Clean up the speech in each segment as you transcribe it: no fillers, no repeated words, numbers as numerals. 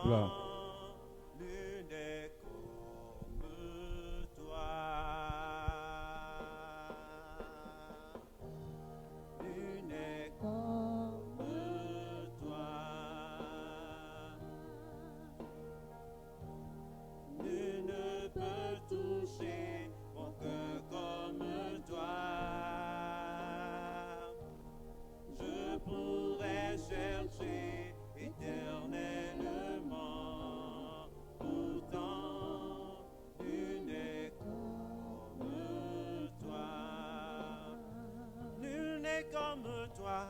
Gloire. Nul n'est comme toi. Nul n'est comme toi. Nul ne peut toucher mon cœur comme toi. Je pourrais chercher éternellement, pourtant nul n'est comme toi. Nul n'est comme toi.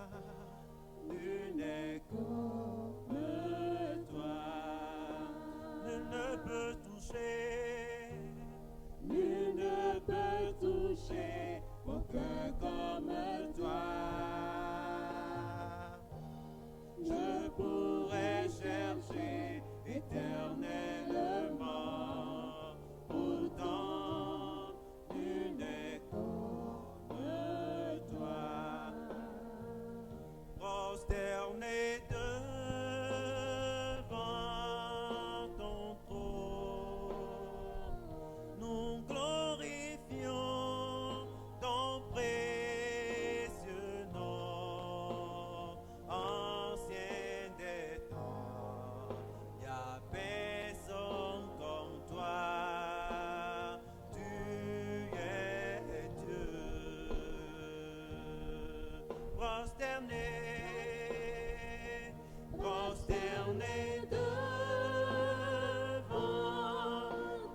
Nul n'est comme toi. Nul ne peut toucher. Nul ne peut toucher mon cœur comme toi. Je pourrais chercher éternellement, pourtant nul n'est comme toi. Prosterné devant ton trône, nous glorifions ton précieux nom. Ancien des temps, y a personne comme toi. Tu es Dieu. Prosterné devant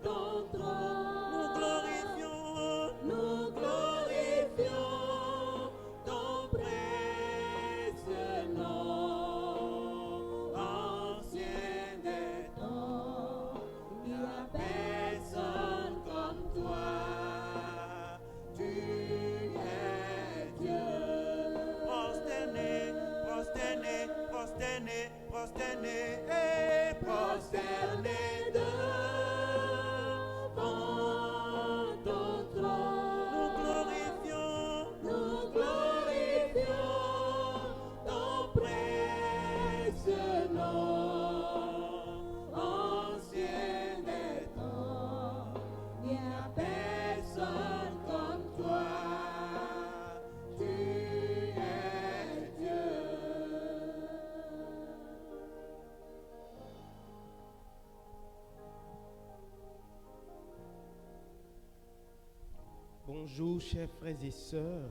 ton trône, nous glorifions ton précieux nom. Ancien des temps, il n'y a personne comme toi. Tu es Dieu. Prosterné, prosterné devant ton trône. Nous glorifions ton précieux nom. Ancien des temps, il n'y a personne comme toi. Tu es Dieu. Bonjour chers frères et sœurs,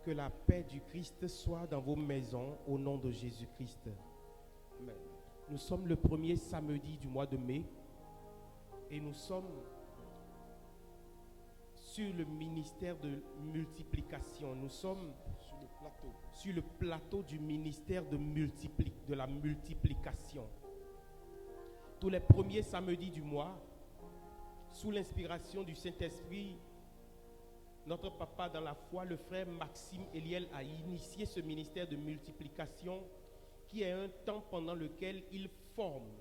que la paix du Christ soit dans vos maisons au nom de Jésus-Christ. Amen. Nous sommes le premier samedi du mois de mai et nous sommes sur le ministère de multiplication. Nous sommes sur le plateau du ministère de la multiplication. Tous les premiers samedis du mois, sous l'inspiration du Saint-Esprit, notre papa dans la foi, le frère Maxime Eliel, a initié ce ministère de multiplication qui est un temps pendant lequel il forme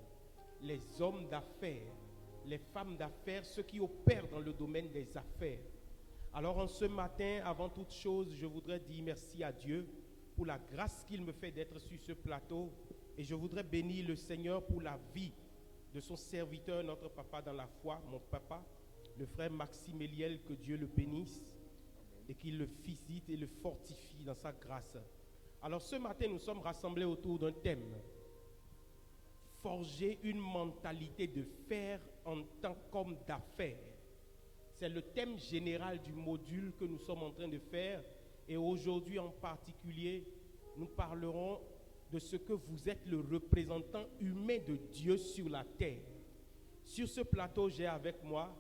les hommes d'affaires, les femmes d'affaires, ceux qui opèrent dans le domaine des affaires. Alors en ce matin, avant toute chose, je voudrais dire merci à Dieu pour la grâce qu'il me fait d'être sur ce plateau et je voudrais bénir le Seigneur pour la vie de son serviteur, notre papa dans la foi, mon papa, le frère Maxime Eliel, que Dieu le bénisse et qu'il le visite et le fortifie dans sa grâce. Alors ce matin, nous sommes rassemblés autour d'un thème: forger une mentalité de faire en tant qu'homme d'affaires. C'est le thème général du module que nous sommes en train de faire et aujourd'hui en particulier, nous parlerons de ce que vous êtes le représentant humain de Dieu sur la terre. Sur ce plateau, j'ai avec moi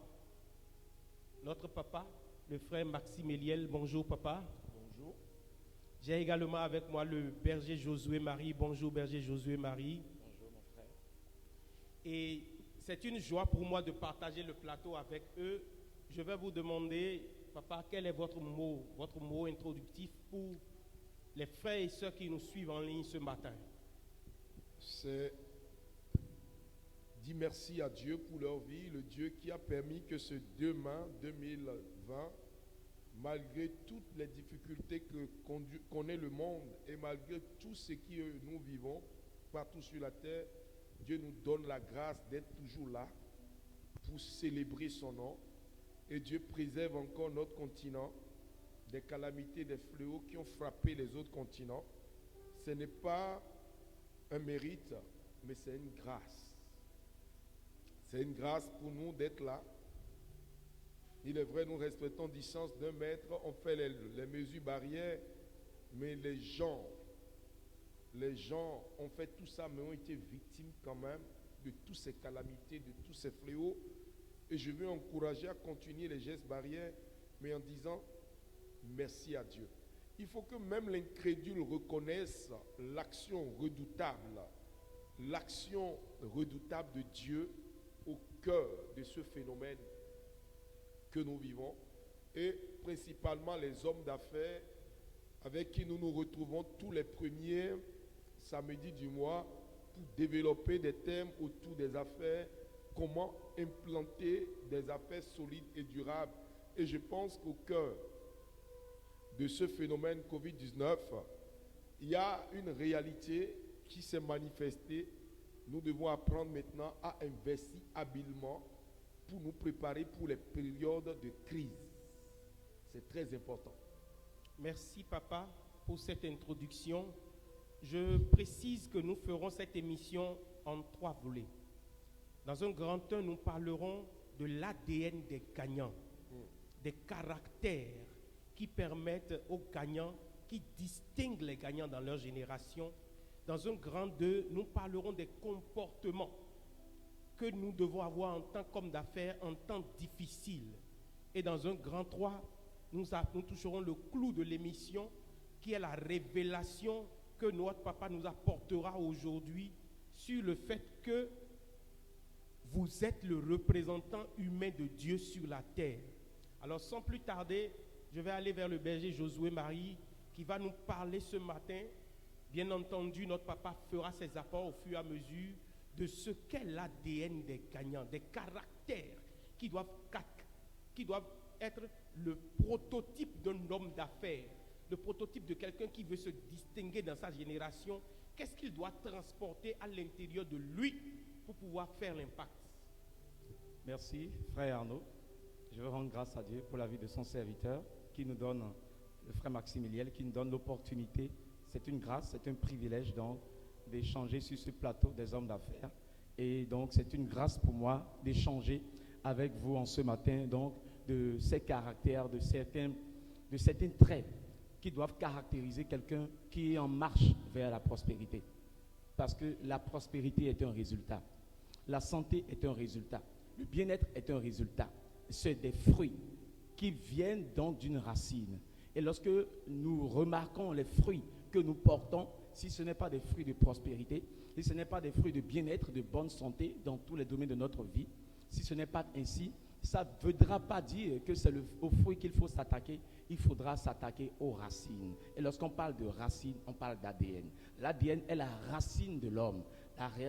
notre papa, le frère Maxime Eliel. Bonjour papa. Bonjour. J'ai également avec moi le berger Josué Marie. Bonjour berger Josué Marie. Bonjour mon frère. Et c'est une joie pour moi de partager le plateau avec eux. Je vais vous demander, papa, quel est votre mot introductif pour les frères et sœurs qui nous suivent en ligne ce matin? C'est dire merci à Dieu pour leur vie, le Dieu qui a permis que ce 2 mai 2020, malgré toutes les difficultés que connaît le monde et malgré tout ce que nous vivons partout sur la terre, Dieu nous donne la grâce d'être toujours là pour célébrer son nom. Et Dieu préserve encore notre continent des calamités, des fléaux qui ont frappé les autres continents. Ce n'est pas un mérite, mais c'est une grâce. C'est une grâce pour nous d'être là. Il est vrai, nous respectons distance d'1 mètre, on fait les mesures barrières, mais les gens ont fait tout ça, mais ont été victimes quand même de toutes ces calamités, de tous ces fléaux. Et je veux encourager à continuer les gestes barrières, mais en disant merci à Dieu. Il faut que même l'incrédule reconnaisse l'action redoutable de Dieu au cœur de ce phénomène que nous vivons, et principalement les hommes d'affaires avec qui nous nous retrouvons tous les premiers samedis du mois pour développer des thèmes autour des affaires, comment implanter des affaires solides et durables. Et je pense qu'au cœur de ce phénomène Covid-19, il y a une réalité qui s'est manifestée. Nous devons apprendre maintenant à investir habilement pour nous préparer pour les périodes de crise. C'est très important. Merci papa pour cette introduction. Je précise que nous ferons cette émission en 3 volets. Dans un grand 1, nous parlerons de l'ADN des gagnants, des caractères qui permettent aux gagnants, qui distinguent les gagnants dans leur génération. Dans un grand 2, nous parlerons des comportements que nous devons avoir en tant qu'hommes d'affaires en temps difficile. Et dans un grand 3, nous toucherons le clou de l'émission, qui est la révélation que notre papa nous apportera aujourd'hui sur le fait que vous êtes le représentant humain de Dieu sur la terre. Alors sans plus tarder, je vais aller vers le berger Josué Marie qui va nous parler ce matin. Bien entendu, notre papa fera ses apports au fur et à mesure de ce qu'est l'ADN des gagnants, des caractères qui doivent être le prototype d'un homme d'affaires, le prototype de quelqu'un qui veut se distinguer dans sa génération. Qu'est-ce qu'il doit transporter à l'intérieur de lui pour pouvoir faire l'impact? Merci, frère Arnaud. Je veux rendre grâce à Dieu pour la vie de son serviteur qui nous donne, le frère Maximilien, qui nous donne l'opportunité. C'est une grâce, c'est un privilège donc d'échanger sur ce plateau des hommes d'affaires. Et donc c'est une grâce pour moi d'échanger avec vous en ce matin donc de ces caractères, de certains traits qui doivent caractériser quelqu'un qui est en marche vers la prospérité. Parce que la prospérité est un résultat. La santé est un résultat. Le bien-être est un résultat. C'est des fruits qui viennent donc d'une racine. Et lorsque nous remarquons les fruits que nous portons, si ce n'est pas des fruits de prospérité, si ce n'est pas des fruits de bien-être, de bonne santé dans tous les domaines de notre vie, si ce n'est pas ainsi, ça ne voudra pas dire que c'est aux fruits qu'il faut s'attaquer. Il faudra s'attaquer aux racines. Et lorsqu'on parle de racines, on parle d'ADN. L'ADN est la racine de l'homme.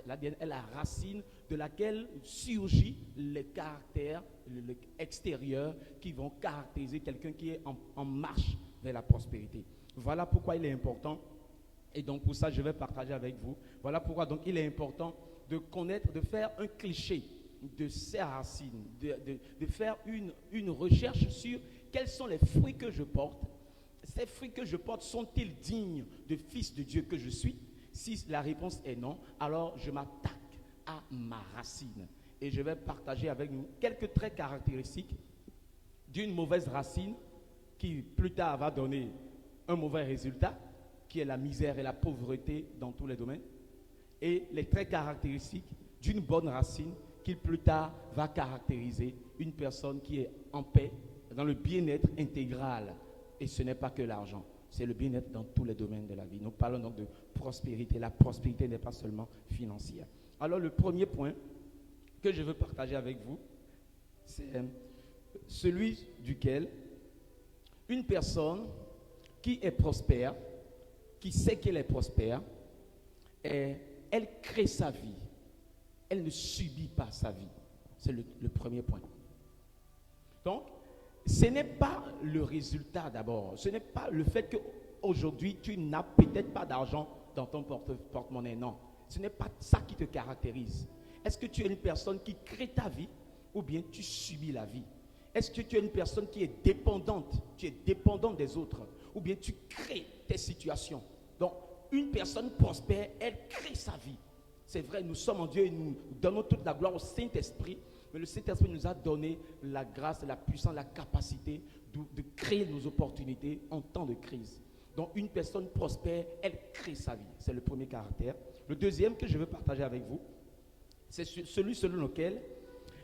L'ADN est la racine de laquelle surgit les caractères extérieurs qui vont caractériser quelqu'un qui est en marche vers la prospérité. Voilà pourquoi il est important, et donc pour ça je vais partager avec vous, voilà pourquoi donc il est important de connaître, de faire un cliché de ces racines, de faire une recherche sur quels sont les fruits que je porte. Ces fruits que je porte sont-ils dignes de fils de Dieu que je suis? Si la réponse est non, alors je m'attaque à ma racine. Et je vais partager avec nous quelques traits caractéristiques d'une mauvaise racine qui plus tard va donner un mauvais résultat, qui est la misère et la pauvreté dans tous les domaines, et les traits caractéristiques d'une bonne racine qui plus tard va caractériser une personne qui est en paix, dans le bien-être intégral. Et ce n'est pas que l'argent, c'est le bien-être dans tous les domaines de la vie. Nous parlons donc de prospérité. La prospérité n'est pas seulement financière. Alors le premier point que je veux partager avec vous, c'est celui duquel une personne qui est prospère, qui sait qu'elle est prospère, elle crée sa vie. Elle ne subit pas sa vie. C'est le premier point. Donc, ce n'est pas le résultat d'abord. Ce n'est pas le fait qu'aujourd'hui, tu n'as peut-être pas d'argent dans ton porte-monnaie. Non. Ce n'est pas ça qui te caractérise. Est-ce que tu es une personne qui crée ta vie ou bien tu subis la vie? Est-ce que tu es une personne qui est dépendante? Tu es dépendante des autres ou bien tu crées tes situations? Donc, une personne prospère, elle crée sa vie. C'est vrai, nous sommes en Dieu et nous donnons toute la gloire au Saint-Esprit. Mais le Saint-Esprit nous a donné la grâce, la puissance, la capacité de créer nos opportunités en temps de crise. Donc, une personne prospère, elle crée sa vie. C'est le premier caractère. Le deuxième que je veux partager avec vous, c'est celui selon lequel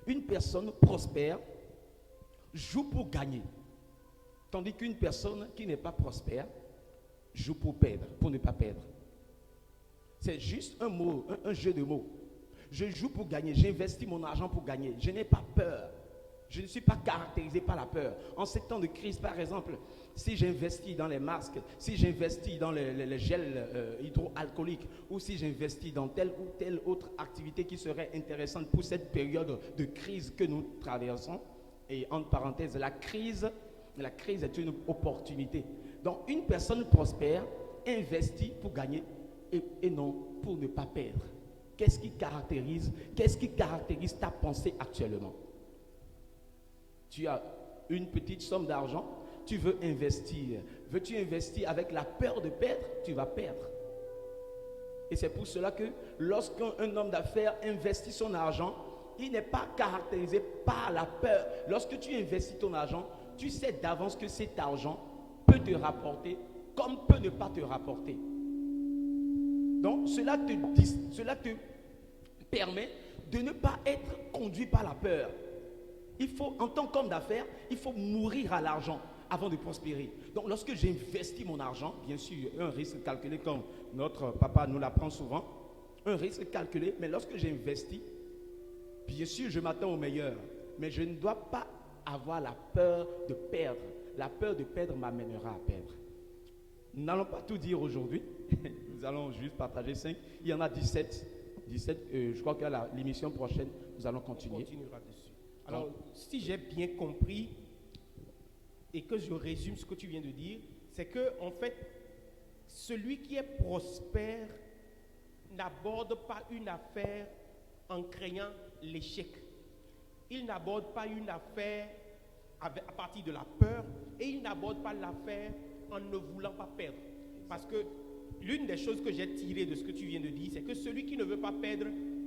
une personne prospère joue pour gagner. Tandis qu'une personne qui n'est pas prospère joue pour perdre, pour ne pas perdre. C'est juste un mot, un jeu de mots. Je joue pour gagner, j'investis mon argent pour gagner. Je n'ai pas peur. Je ne suis pas caractérisé par la peur. En ces temps de crise, par exemple, si j'investis dans les masques, si j'investis dans les gels hydroalcooliques, ou si j'investis dans telle ou telle autre activité qui serait intéressante pour cette période de crise que nous traversons, et entre parenthèses, la crise est une opportunité. Donc, une personne prospère investit pour gagner et non pour ne pas perdre. Qu'est-ce qui caractérise ta pensée actuellement? Tu as une petite somme d'argent, tu veux investir. Veux-tu investir avec la peur de perdre? Tu vas perdre. Et c'est pour cela que lorsqu'un homme d'affaires investit son argent, il n'est pas caractérisé par la peur. Lorsque tu investis ton argent, tu sais d'avance que cet argent peut te rapporter comme peut ne pas te rapporter. Donc, cela te permet de ne pas être conduit par la peur. Il faut, en tant qu'homme d'affaires, il faut mourir à l'argent avant de prospérer. Donc, lorsque j'investis mon argent, bien sûr, un risque calculé comme notre papa nous l'apprend souvent, un risque calculé, mais lorsque j'investis, bien sûr, je m'attends au meilleur, mais je ne dois pas avoir la peur de perdre. La peur de perdre m'amènera à perdre. Nous n'allons pas tout dire aujourd'hui. Nous allons juste partager 5. Il y en a 17. Je crois qu'à l'émission prochaine, nous allons continuer. On continuera dessus. Alors, si j'ai bien compris et que je résume ce que tu viens de dire, c'est que, en fait, celui qui est prospère n'aborde pas une affaire en craignant l'échec. Il n'aborde pas une affaire à partir de la peur et il n'aborde pas l'affaire en ne voulant pas perdre. Parce que l'une des choses que j'ai tirées de ce que tu viens de dire, c'est que celui qui ne veut pas perdre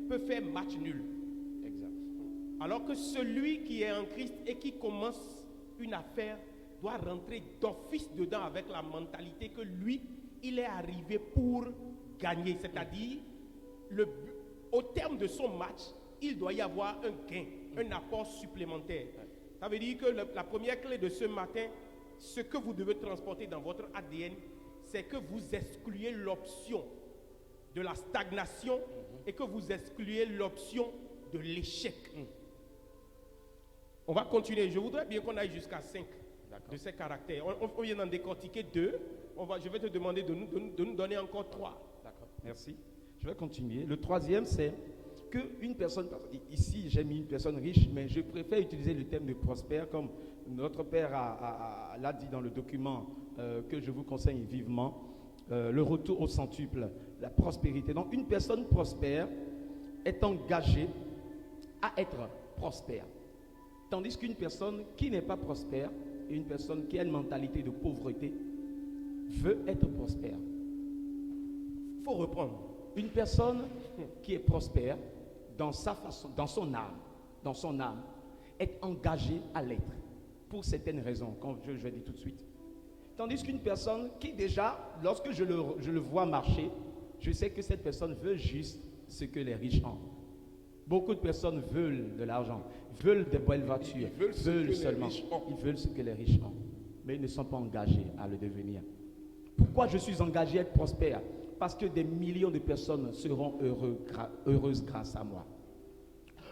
peut faire match nul. Exact. Alors que celui qui est en Christ et qui commence une affaire doit rentrer d'office dedans avec la mentalité que lui, il est arrivé pour gagner. C'est-à-dire, au terme de son match, il doit y avoir un gain, un apport supplémentaire. Ça veut dire que la première clé de ce matin, ce que vous devez transporter dans votre ADN, c'est que vous excluez l'option de la stagnation et que vous excluez l'option de l'échec. On va continuer. Je voudrais bien qu'on aille jusqu'à 5 de ces caractères. On vient d'en décortiquer 2. Je vais te demander de nous donner encore 3. D'accord, merci. Je vais continuer. Le troisième, c'est qu'une personne, ici j'ai mis une personne riche, mais je préfère utiliser le terme de prospère, comme notre père l'a dit dans le document que je vous conseille vivement, le retour au centuple, la prospérité. Donc une personne prospère est engagée à être prospère. Tandis qu'une personne qui n'est pas prospère, une personne qui a une mentalité de pauvreté, veut être prospère. Il faut reprendre. Une personne qui est prospère dans sa façon, dans son âme, est engagée à l'être pour certaines raisons, comme je vais dire tout de suite. Tandis qu'une personne qui déjà, lorsque je le vois marcher, je sais que cette personne veut juste ce que les riches ont. Beaucoup de personnes veulent de l'argent, veulent des belles voitures, veulent seulement. Ils veulent ce que les riches ont, mais ils ne sont pas engagés à le devenir. Pourquoi je suis engagé à être prospère? Parce que des millions de personnes seront heureuses grâce à moi.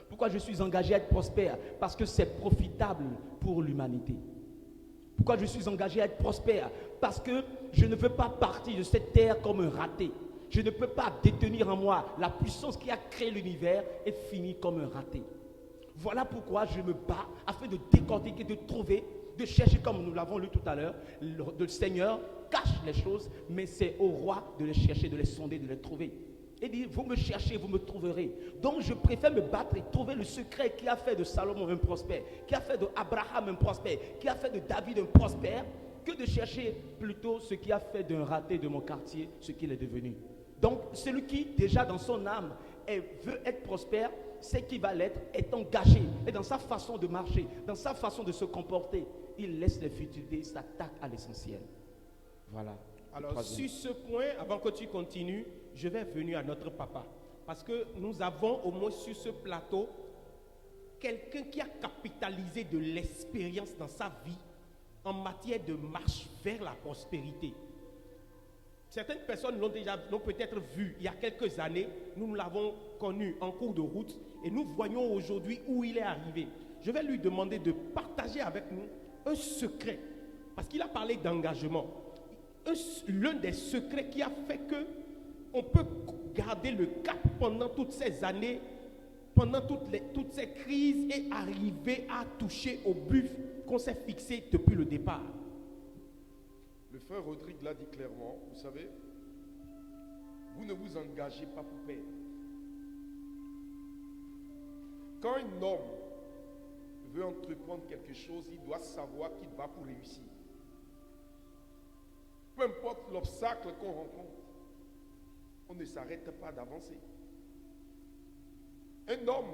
Pourquoi je suis engagé à être prospère? Parce que c'est profitable pour l'humanité. Pourquoi je suis engagé à être prospère? Parce que je ne veux pas partir de cette terre comme un raté. Je ne peux pas détenir en moi la puissance qui a créé l'univers et finir comme un raté. Voilà pourquoi je me bats afin de décortiquer, de trouver, de chercher, comme nous l'avons lu tout à l'heure. Le Seigneur cache les choses, mais c'est au roi de les chercher, de les sonder, de les trouver. Il dit, vous me cherchez, vous me trouverez. Donc je préfère me battre et trouver le secret qui a fait de Salomon un prospère, qui a fait d'Abraham un prospère, qui a fait de David un prospère, que de chercher plutôt ce qui a fait d'un raté de mon quartier, ce qu'il est devenu. Donc celui qui déjà dans son âme veut être prospère, c'est qu'il va l'être, est engagé, et dans sa façon de marcher, dans sa façon de se comporter, il laisse les futilités, il s'attaque à l'essentiel. Voilà. Alors, sur ce point, avant que tu continues, je vais venir à notre papa. Parce que nous avons au moins sur ce plateau quelqu'un qui a capitalisé de l'expérience dans sa vie en matière de marche vers la prospérité. Certaines personnes l'ont peut-être vu il y a quelques années. Nous l'avons connu en cours de route et nous voyons aujourd'hui où il est arrivé. Je vais lui demander de partager avec nous un secret. Parce qu'il a parlé d'engagement. L'un des secrets qui a fait que on peut garder le cap pendant toutes ces années, pendant toutes ces crises et arriver à toucher au but qu'on s'est fixé depuis le départ. Le frère Rodrigue l'a dit clairement, vous savez, vous ne vous engagez pas pour perdre. Quand un homme veut entreprendre quelque chose, il doit savoir qu'il va pour réussir. Peu importe l'obstacle qu'on rencontre, on ne s'arrête pas d'avancer. Un homme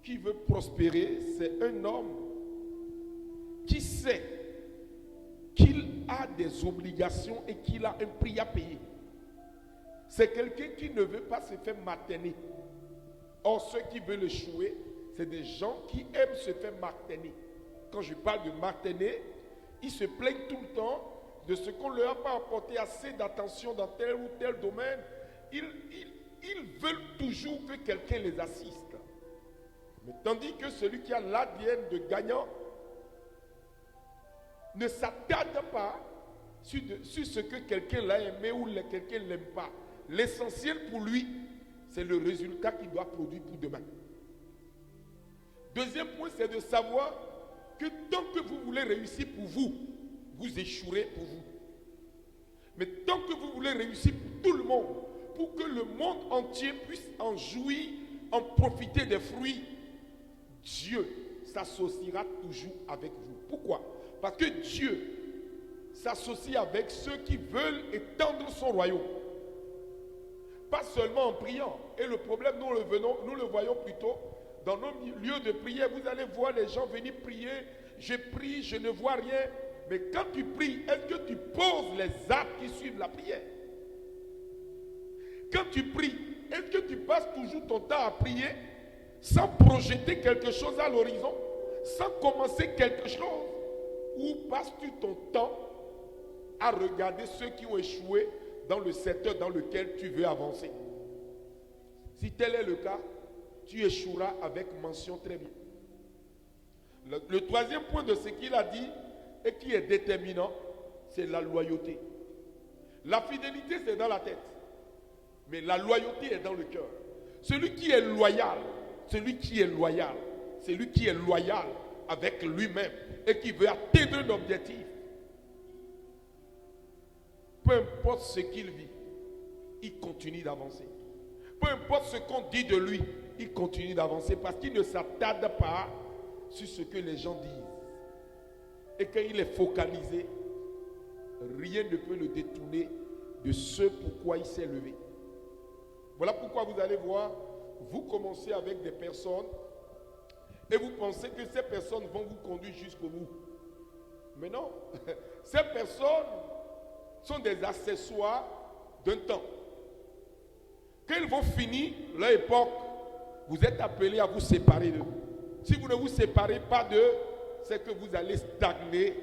qui veut prospérer, c'est un homme qui sait qu'il a des obligations et qu'il a un prix à payer. C'est quelqu'un qui ne veut pas se faire martainer. Or, ceux qui veulent échouer, c'est des gens qui aiment se faire martainer. Quand je parle de martainer, ils se plaignent tout le temps de ce qu'on ne leur a pas apporté assez d'attention dans tel ou tel domaine. Ils veulent toujours que quelqu'un les assiste. Mais tandis que celui qui a l'ADN de gagnant ne s'attarde pas sur ce que quelqu'un l'a aimé ou quelqu'un ne l'aime pas. L'essentiel pour lui, c'est le résultat qu'il doit produire pour demain. Deuxième point, c'est de savoir que tant que vous voulez réussir pour vous, vous échouerez pour vous. Mais tant que vous voulez réussir pour tout le monde, pour que le monde entier puisse en jouir, en profiter des fruits, Dieu s'associera toujours avec vous. Pourquoi? Parce que Dieu s'associe avec ceux qui veulent étendre son royaume. Pas seulement en priant. Et le problème, nous le voyons plutôt dans nos lieux de prière. Vous allez voir les gens venir prier. Je prie, je ne vois rien. Mais quand tu pries, est-ce que tu poses les actes qui suivent la prière? Quand tu pries, est-ce que tu passes toujours ton temps à prier sans projeter quelque chose à l'horizon, sans commencer quelque chose? Ou passes-tu ton temps à regarder ceux qui ont échoué dans le secteur dans lequel tu veux avancer? Si tel est le cas, tu échoueras avec mention très bien. Le troisième point de ce qu'il a dit et qui est déterminant, c'est la loyauté. La fidélité, c'est dans la tête. Mais la loyauté est dans le cœur. Celui qui est loyal avec lui-même et qui veut atteindre un objectif, peu importe ce qu'il vit, il continue d'avancer. Peu importe ce qu'on dit de lui, il continue d'avancer parce qu'il ne s'attarde pas sur ce que les gens disent. Et quand il est focalisé, rien ne peut le détourner de ce pourquoi il s'est levé. Voilà pourquoi vous allez voir, vous commencez avec des personnes et vous pensez que ces personnes vont vous conduire jusqu'au bout. Mais non, ces personnes sont des accessoires d'un temps. Quand ils vont finir leur époque, vous êtes appelés à vous séparer d'eux. Si vous ne vous séparez pas d'eux, c'est que vous allez stagner,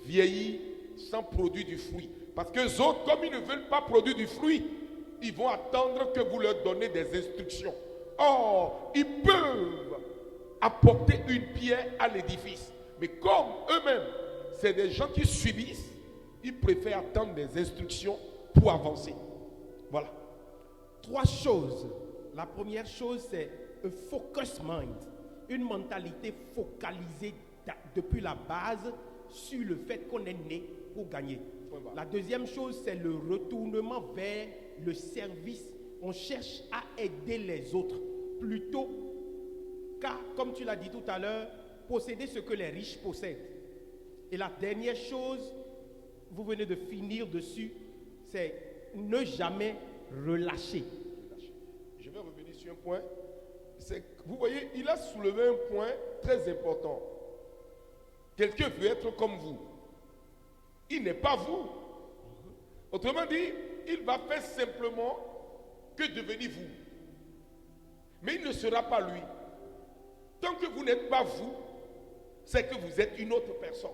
vieillir, sans produire du fruit. Parce que les autres, comme ils ne veulent pas produire du fruit, ils vont attendre que vous leur donnez des instructions. Or, ils peuvent apporter une pierre à l'édifice. Mais comme eux-mêmes, c'est des gens qui subissent, ils préfèrent attendre des instructions pour avancer. Voilà. 3 choses. La première chose, c'est a focus mind. Une mentalité focalisée depuis la base sur le fait qu'on est né pour gagner. La deuxième chose, c'est le retournement vers le service on cherche à aider les autres plutôt qu'à, comme tu l'as dit tout à l'heure, posséder ce que les riches possèdent. Et la dernière chose, vous venez de finir dessus, c'est ne jamais relâcher. Je vais revenir sur un point. Vous voyez, il a soulevé un point très important. Quelqu'un veut être comme vous. Il n'est pas vous. Autrement dit, il va faire simplement que devenir vous. Mais il ne sera pas lui. Tant que vous n'êtes pas vous, c'est que vous êtes une autre personne.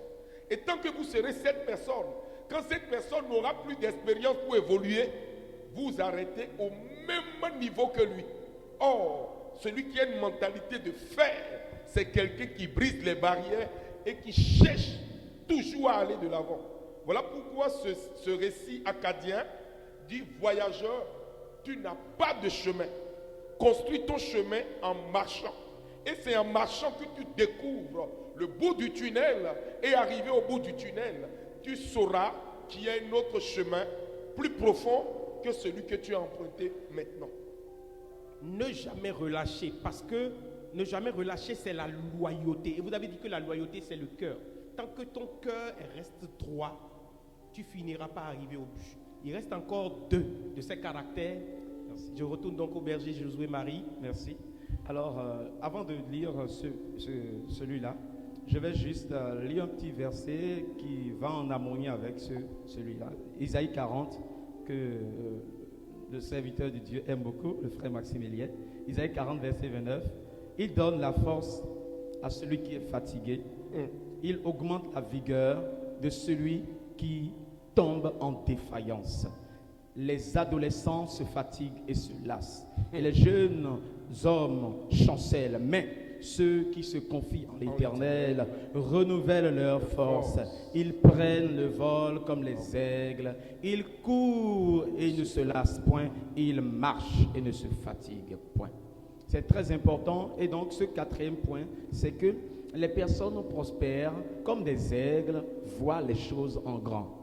Et tant que vous serez cette personne, quand cette personne n'aura plus d'expérience pour évoluer, vous arrêtez au même niveau que lui. Or, celui qui a une mentalité de fer, c'est quelqu'un qui brise les barrières et qui cherche toujours à aller de l'avant. Voilà pourquoi ce récit acadien dit « Voyageur, tu n'as pas de chemin. Construis ton chemin en marchant. » Et c'est en marchant que tu découvres le bout du tunnel. Et arrivé au bout du tunnel, tu sauras qu'il y a un autre chemin plus profond que celui que tu as emprunté maintenant. Ne jamais relâcher, parce que ne jamais relâcher, c'est la loyauté. Et vous avez dit que la loyauté, c'est le cœur. Tant que ton cœur reste droit, tu finiras par arriver au but. Il reste encore 2 de ces caractères. Merci. Je retourne donc au berger Josué Marie. Merci. Alors, avant de lire celui-là, je vais juste lire un petit verset qui va en harmonie avec celui-là. Isaïe 40, que le serviteur de Dieu aime beaucoup, le frère Maximilien. Isaïe 40, verset 29. Il donne la force à celui qui est fatigué. Il augmente la vigueur de celui qui tombe en défaillance. Les adolescents se fatiguent et se lassent. Et les jeunes hommes chancellent. Mais ceux qui se confient en l'Éternel renouvellent leur force. Ils prennent le vol comme les aigles. Ils courent et ne se lassent point. Ils marchent et ne se fatiguent point. C'est très important. Et donc ce 4e point, c'est que les personnes prospères comme des aigles voient les choses en grand.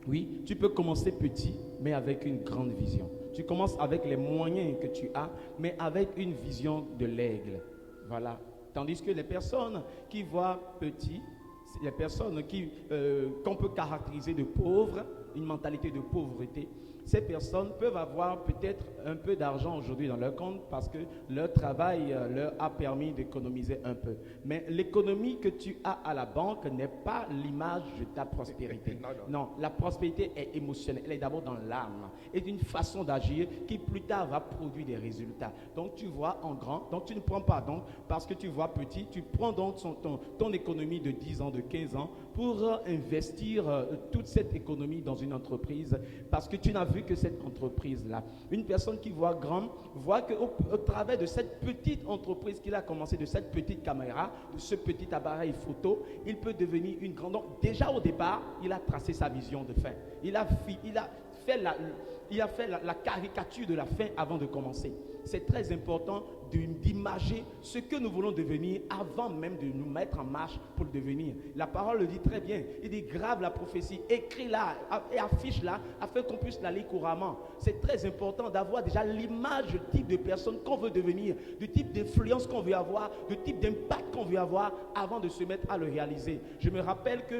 Oui, tu peux commencer petit, mais avec une grande vision. Tu commences avec les moyens que tu as, mais avec une vision de l'aigle. Voilà. Tandis que les personnes qui voient petit, les personnes qu'on peut caractériser de pauvres, une mentalité de pauvreté, ces personnes peuvent avoir peut-être un peu d'argent aujourd'hui dans leur compte parce que leur travail leur a permis d'économiser un peu. Mais l'économie que tu as à la banque n'est pas l'image de ta prospérité. Non, la prospérité est émotionnelle. Elle est d'abord dans l'âme et d'une façon d'agir qui plus tard va produire des résultats. Donc tu vois en grand, donc tu ne prends pas donc parce que tu vois petit, tu prends donc ton économie de 10 ans, de 15 ans pour investir toute cette économie dans une entreprise parce que tu n'as vu que cette entreprise-là. Une personne qui voit grand, voit qu'au travers de cette petite entreprise qu'il a commencé, de cette petite caméra, de ce petit appareil photo, il peut devenir une grande. Donc, déjà au départ, il a tracé sa vision de fin. Il a fait la caricature de la fin avant de commencer. C'est très important d'imager ce que nous voulons devenir avant même de nous mettre en marche pour le devenir. La parole le dit très bien. Il dit grave la prophétie, écris-la et affiche-la afin qu'on puisse la lire couramment. C'est très important d'avoir déjà l'image du type de personne qu'on veut devenir, du type d'influence qu'on veut avoir, du type d'impact qu'on veut avoir avant de se mettre à le réaliser. Je me rappelle que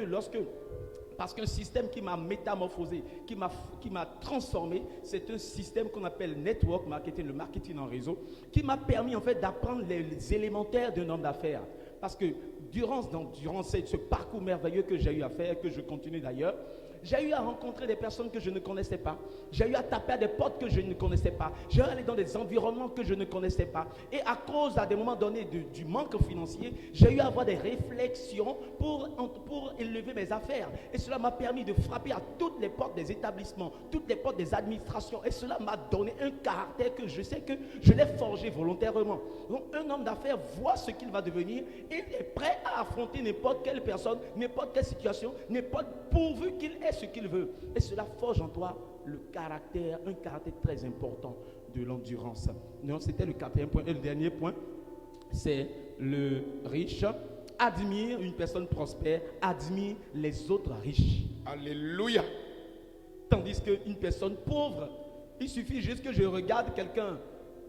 parce qu'un système qui m'a métamorphosé, qui m'a transformé, c'est un système qu'on appelle network marketing, le marketing en réseau, qui m'a permis en fait d'apprendre les élémentaires d'un homme d'affaires. Parce que durant ce parcours merveilleux que j'ai eu à faire, que je continue d'ailleurs, j'ai eu à rencontrer des personnes que je ne connaissais pas. J'ai eu à taper à des portes que je ne connaissais pas. J'ai eu à aller dans des environnements que je ne connaissais pas. Et à cause, à des moments donnés, du manque financier, j'ai eu à avoir des réflexions pour élever mes affaires. Et cela m'a permis de frapper à toutes les portes des établissements, toutes les portes des administrations. Et cela m'a donné un caractère que je sais que je l'ai forgé volontairement. Donc, un homme d'affaires voit ce qu'il va devenir. Il est prêt à affronter n'importe quelle personne, n'importe quelle situation, pourvu qu'il ait ce qu'il veut. Et cela forge en toi un caractère très important de l'endurance. Donc, c'était le 4e point. Et le dernier point, c'est le riche admire, une personne prospère, admire les autres riches. Alléluia. Tandis qu'une personne pauvre Il suffit juste que je regarde quelqu'un.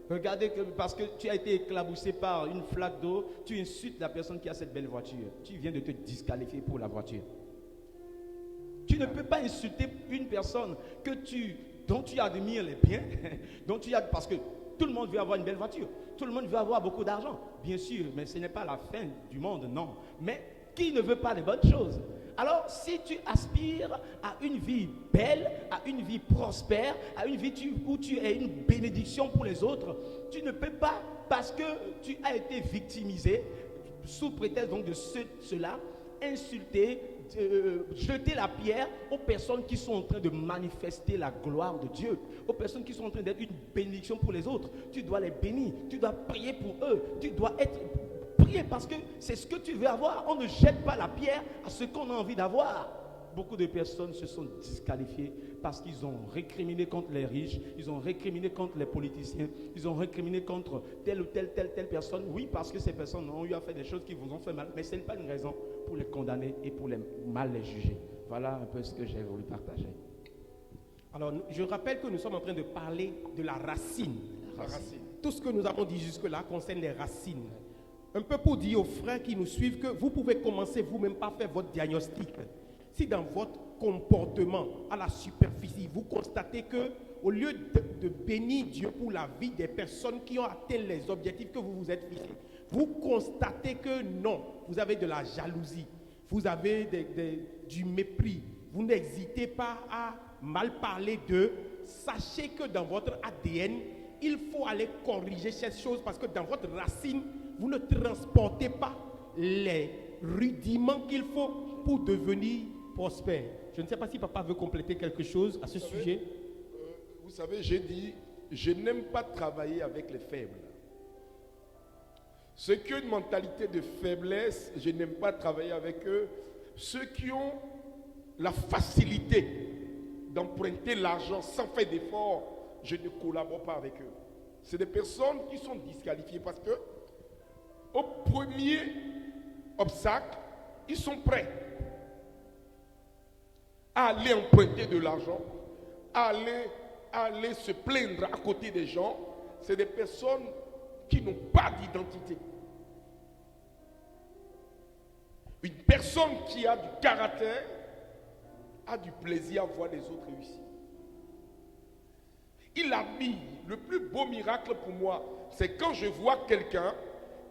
Regardez que parce que tu as été éclaboussé par une flaque d'eau, tu insultes la personne qui a cette belle voiture. Tu viens de te disqualifier pour la voiture. Tu ne peux pas insulter une personne dont tu admires les biens, parce que tout le monde veut avoir une belle voiture, tout le monde veut avoir beaucoup d'argent, bien sûr, mais ce n'est pas la fin du monde, non. Mais qui ne veut pas les bonnes choses? Alors, si tu aspires à une vie belle, à une vie prospère, à une vie où tu es une bénédiction pour les autres, tu ne peux pas, parce que tu as été victimisé, sous prétexte donc de cela, insulter, jeter la pierre aux personnes qui sont en train de manifester la gloire de Dieu, aux personnes qui sont en train d'être une bénédiction pour les autres. Tu dois les bénir, tu dois prier pour eux, tu dois prier parce que c'est ce que tu veux avoir. On ne jette pas la pierre à ce qu'on a envie d'avoir. Beaucoup de personnes se sont disqualifiées parce qu'ils ont récriminé contre les riches, ils ont récriminé contre les politiciens, ils ont récriminé contre telle ou telle personne. Oui, parce que ces personnes ont eu à faire des choses qui vous ont fait mal, mais ce n'est pas une raison pour les condamner et pour mal les juger. Voilà un peu ce que j'ai voulu partager. Alors, je rappelle que nous sommes en train de parler de la racine. La racine. Tout ce que nous avons dit jusque-là concerne les racines. Un peu pour dire aux frères qui nous suivent que vous pouvez commencer vous-même par faire votre diagnostic. Si dans votre comportement à la superficie, vous constatez que au lieu de bénir Dieu pour la vie des personnes qui ont atteint les objectifs que vous vous êtes fixés, vous constatez que non, vous avez de la jalousie, vous avez du mépris, vous n'hésitez pas à mal parler d'eux, sachez que dans votre ADN, il faut aller corriger cette chose parce que dans votre racine, vous ne transportez pas les rudiments qu'il faut pour devenir prospère. Je ne sais pas si papa veut compléter quelque chose à ce sujet. Vous savez, j'ai dit, je n'aime pas travailler avec les faibles. Ceux qui ont une mentalité de faiblesse, je n'aime pas travailler avec eux. Ceux qui ont la facilité d'emprunter l'argent sans faire d'effort, je ne collabore pas avec eux. C'est des personnes qui sont disqualifiées parce que au premier obstacle, ils sont prêts à aller emprunter de l'argent, à aller se plaindre à côté des gens. C'est des personnes qui n'ont pas d'identité. Une personne qui a du caractère a du plaisir à voir les autres réussir. Il a mis le plus beau miracle pour moi, c'est quand je vois quelqu'un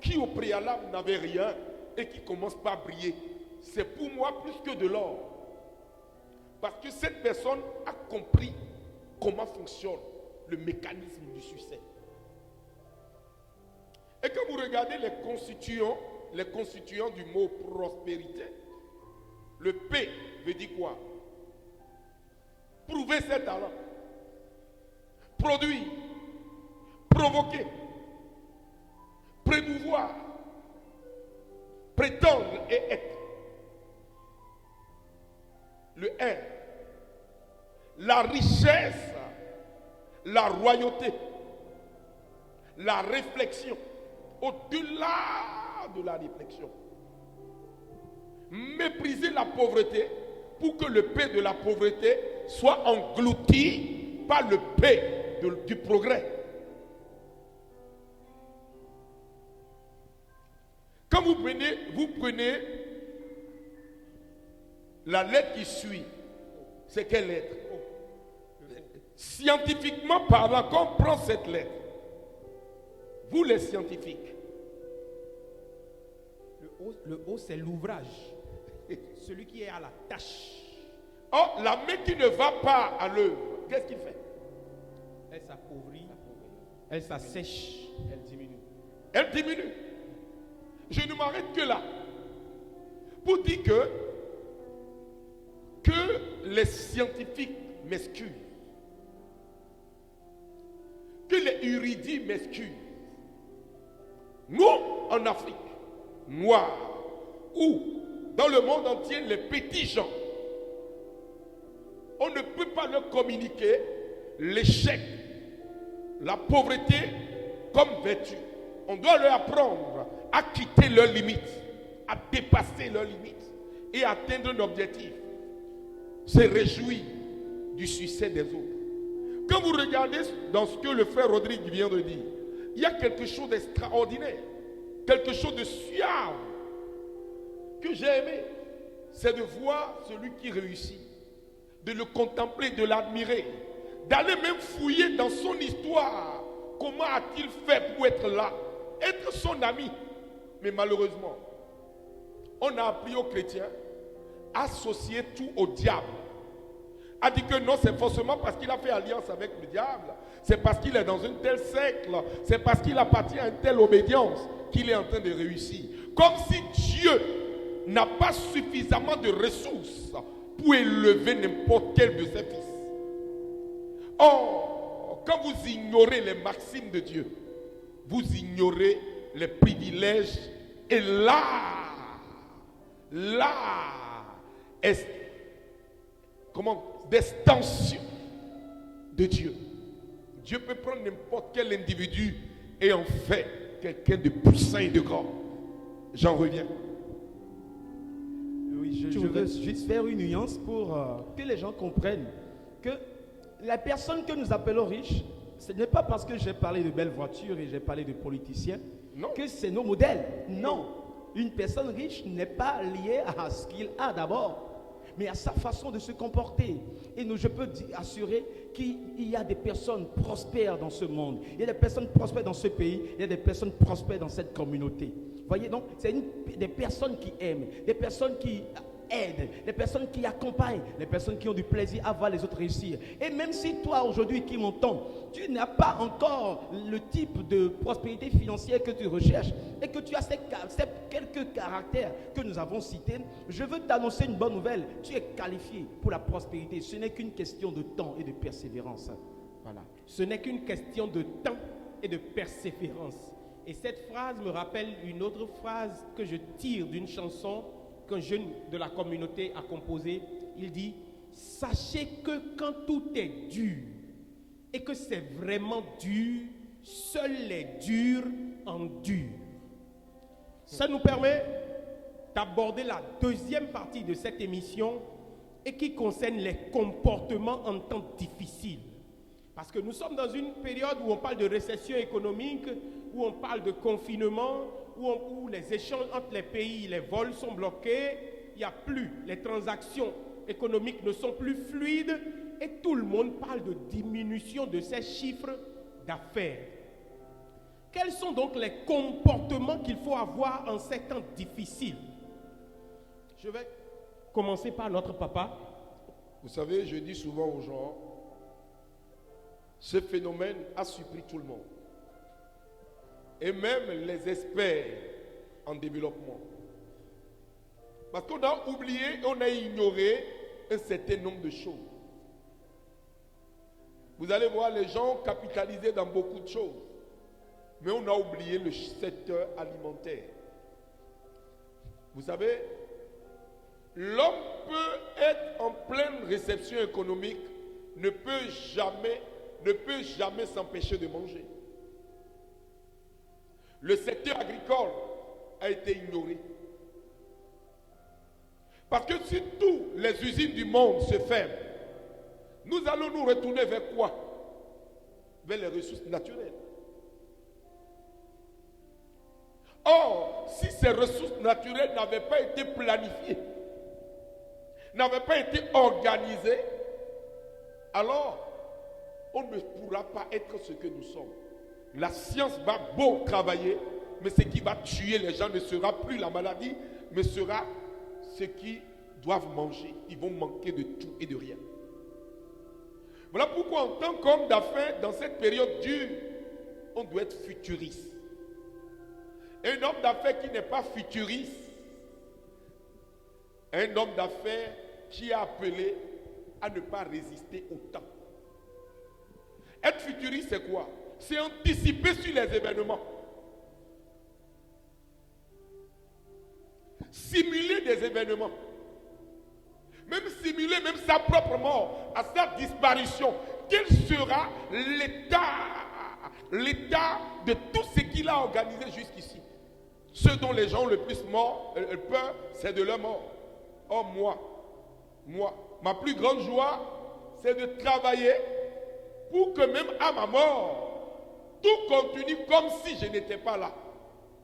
qui au préalable n'avait rien et qui commence par briller. C'est pour moi plus que de l'or. Parce que cette personne a compris comment fonctionne le mécanisme du succès. Et quand vous regardez les constituants du mot prospérité, le P veut dire quoi? Prouver ses talents, produire, provoquer, prémouvoir, prétendre et être. Le R, la richesse, la royauté, la réflexion, au-delà de la réflexion. Mépriser la pauvreté pour que le P de la pauvreté soit englouti par le P du progrès. Quand vous prenez la lettre qui suit, c'est quelle lettre? Scientifiquement parlant, quand on prend cette lettre, vous les scientifiques, le O c'est l'ouvrage, celui qui est à la tâche. Oh, la main qui ne va pas à l'œuvre, qu'est-ce qu'il fait? Elle s'appauvrit, elle s'assèche, Elle diminue. Elle diminue. Je ne m'arrête que là. Pour dire que les scientifiques m'excusent, que les érudits m'excusent. Nous, en Afrique, noirs, ou dans le monde entier, les petits gens, on ne peut pas leur communiquer l'échec, la pauvreté comme vertu. On doit leur apprendre à quitter leurs limites, à dépasser leurs limites et atteindre un objectif. Se réjouir du succès des autres. Quand vous regardez dans ce que le frère Rodrigue vient de dire, il y a quelque chose d'extraordinaire, quelque chose de suave que j'ai aimé. C'est de voir celui qui réussit, de le contempler, de l'admirer, d'aller même fouiller dans son histoire. Comment a-t-il fait pour être là, être son ami? Mais malheureusement, on a appris aux chrétiens à associer tout au diable. A dit que non, c'est forcément parce qu'il a fait alliance avec le diable, c'est parce qu'il est dans une telle secte, c'est parce qu'il appartient à une telle obédience qu'il est en train de réussir. Comme si Dieu n'a pas suffisamment de ressources pour élever n'importe quel de ses fils. Or, quand vous ignorez les maximes de Dieu, vous ignorez les privilèges, et là est d'extension de Dieu. Dieu peut prendre n'importe quel individu et en faire quelqu'un de puissant et de grand. J'en reviens. Oui, je veux juste faire une nuance pour que les gens comprennent que la personne que nous appelons riche, ce n'est pas parce que j'ai parlé de belles voitures et j'ai parlé de politiciens que c'est nos modèles. Non, une personne riche n'est pas liée à ce qu'il a d'abord, mais à sa façon de se comporter. Et je peux assurer qu'il y a des personnes prospères dans ce monde. Il y a des personnes prospères dans ce pays. Il y a des personnes prospères dans cette communauté. Voyez donc, c'est des personnes qui aiment, des personnes qui aident, des personnes qui accompagnent, des personnes qui ont du plaisir à voir les autres réussir. Et même si toi aujourd'hui qui m'entends, tu n'as pas encore le type de prospérité financière que tu recherches et que tu as ces quelques caractères que nous avons cités, je veux t'annoncer une bonne nouvelle. Tu es qualifié pour la prospérité. Ce n'est qu'une question de temps et de persévérance. Voilà. Ce n'est qu'une question de temps et de persévérance. Et cette phrase me rappelle une autre phrase que je tire d'une chanson qu'un jeune de la communauté a composée. Il dit: sachez que quand tout est dur et que c'est vraiment dur, seuls les durs endurent. Ça nous permet d'aborder la deuxième partie de cette émission et qui concerne les comportements en temps difficile. Parce que nous sommes dans une période où on parle de récession économique, où on parle de confinement, où les échanges entre les pays, les vols sont bloqués, il n'y a plus, les transactions économiques ne sont plus fluides et tout le monde parle de diminution de ces chiffres d'affaires. Quels sont donc les comportements qu'il faut avoir en ces temps difficiles? Je vais commencer par notre papa. Vous savez, je dis souvent aux gens, ce phénomène a surpris tout le monde. Et même les experts en développement. Parce qu'on a oublié, on a ignoré un certain nombre de choses. Vous allez voir les gens capitaliser dans beaucoup de choses. Mais on a oublié le secteur alimentaire. Vous savez, l'homme peut être en pleine réception économique, ne peut jamais s'empêcher de manger. Le secteur agricole a été ignoré. Parce que si toutes les usines du monde se ferment, nous allons nous retourner vers quoi? Vers les ressources naturelles. Or, si ces ressources naturelles n'avaient pas été planifiées, n'avaient pas été organisées, alors on ne pourra pas être ce que nous sommes. La science va beau travailler, mais ce qui va tuer les gens ne sera plus la maladie, mais sera ce qu'ils doivent manger. Ils vont manquer de tout et de rien. Voilà pourquoi en tant qu'homme d'affaires, dans cette période dure, on doit être futuriste. Un homme d'affaires qui n'est pas futuriste, un homme d'affaires qui est appelé à ne pas résister au temps. Être futuriste, c'est quoi? C'est anticiper sur les événements. Simuler des événements. Même simuler même sa propre mort, à sa disparition. Quel sera l'état de tout ce qu'il a organisé jusqu'ici? Ceux dont les gens ont le plus peur, c'est de leur mort. Or moi, ma plus grande joie, c'est de travailler pour que même à ma mort, tout continue comme si je n'étais pas là.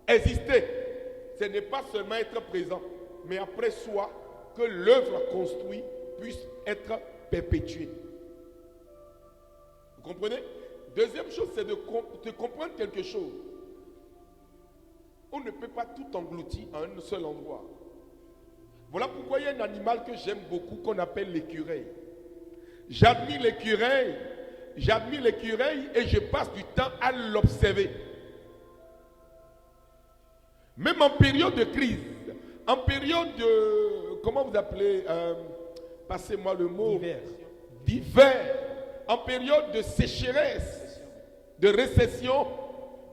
Exister, ce n'est pas seulement être présent, mais après soi, que l'œuvre construite puisse être perpétuée. Vous comprenez? Deuxième chose, c'est de comprendre quelque chose. On ne peut pas tout engloutir à un seul endroit. Voilà pourquoi il y a un animal que j'aime beaucoup qu'on appelle l'écureuil. J'admire l'écureuil et je passe du temps à l'observer. Même en période de crise, en période de, comment vous appelez, passez-moi le mot, d'hiver, en période de sécheresse, de récession,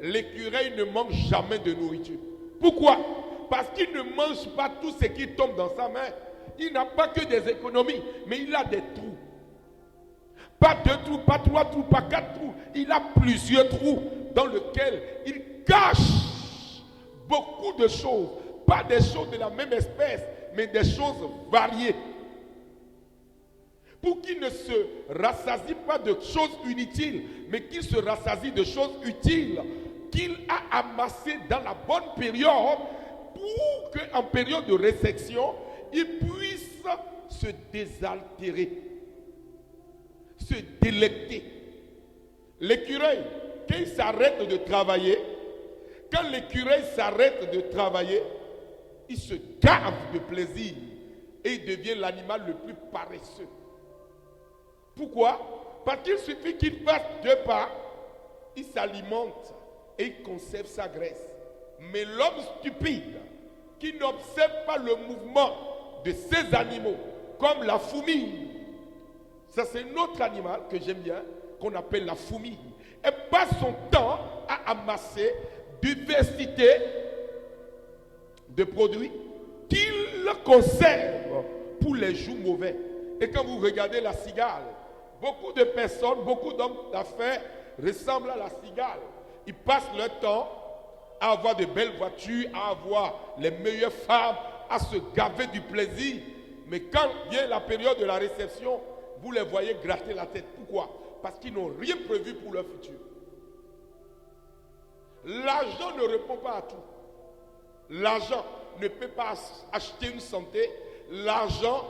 l'écureuil ne manque jamais de nourriture. Pourquoi? Parce qu'il ne mange pas tout ce qui tombe dans sa main. Il n'a pas que des économies, mais il a des trous. Pas 2 trous, pas 3 trous, pas 4 trous. Il a plusieurs trous dans lesquels il cache beaucoup de choses. Pas des choses de la même espèce, mais des choses variées. Pour qu'il ne se rassasie pas de choses inutiles, mais qu'il se rassasie de choses utiles, qu'il a amassées dans la bonne période, pour qu'en période de récession, il puisse se désaltérer, se délecter. L'écureuil, quand il s'arrête de travailler, quand l'écureuil s'arrête de travailler, il se gave de plaisir et il devient l'animal le plus paresseux. Pourquoi? Parce qu'il suffit qu'il fasse 2 pas, il s'alimente et il conserve sa graisse. Mais l'homme stupide, qui n'observe pas le mouvement de ces animaux, comme la fourmi, ça c'est un autre animal que j'aime bien, qu'on appelle la fourmi, elle passe son temps à amasser diversité de produits qu'il conserve pour les jours mauvais. Et quand vous regardez la cigale, beaucoup de personnes, beaucoup d'hommes d'affaires ressemblent à la cigale. Ils passent leur temps à avoir de belles voitures, à avoir les meilleures femmes, à se gaver du plaisir. Mais quand vient la période de la réception, vous les voyez gratter la tête. Pourquoi? Parce qu'ils n'ont rien prévu pour leur futur. L'argent ne répond pas à tout. L'argent ne peut pas acheter une santé. L'argent,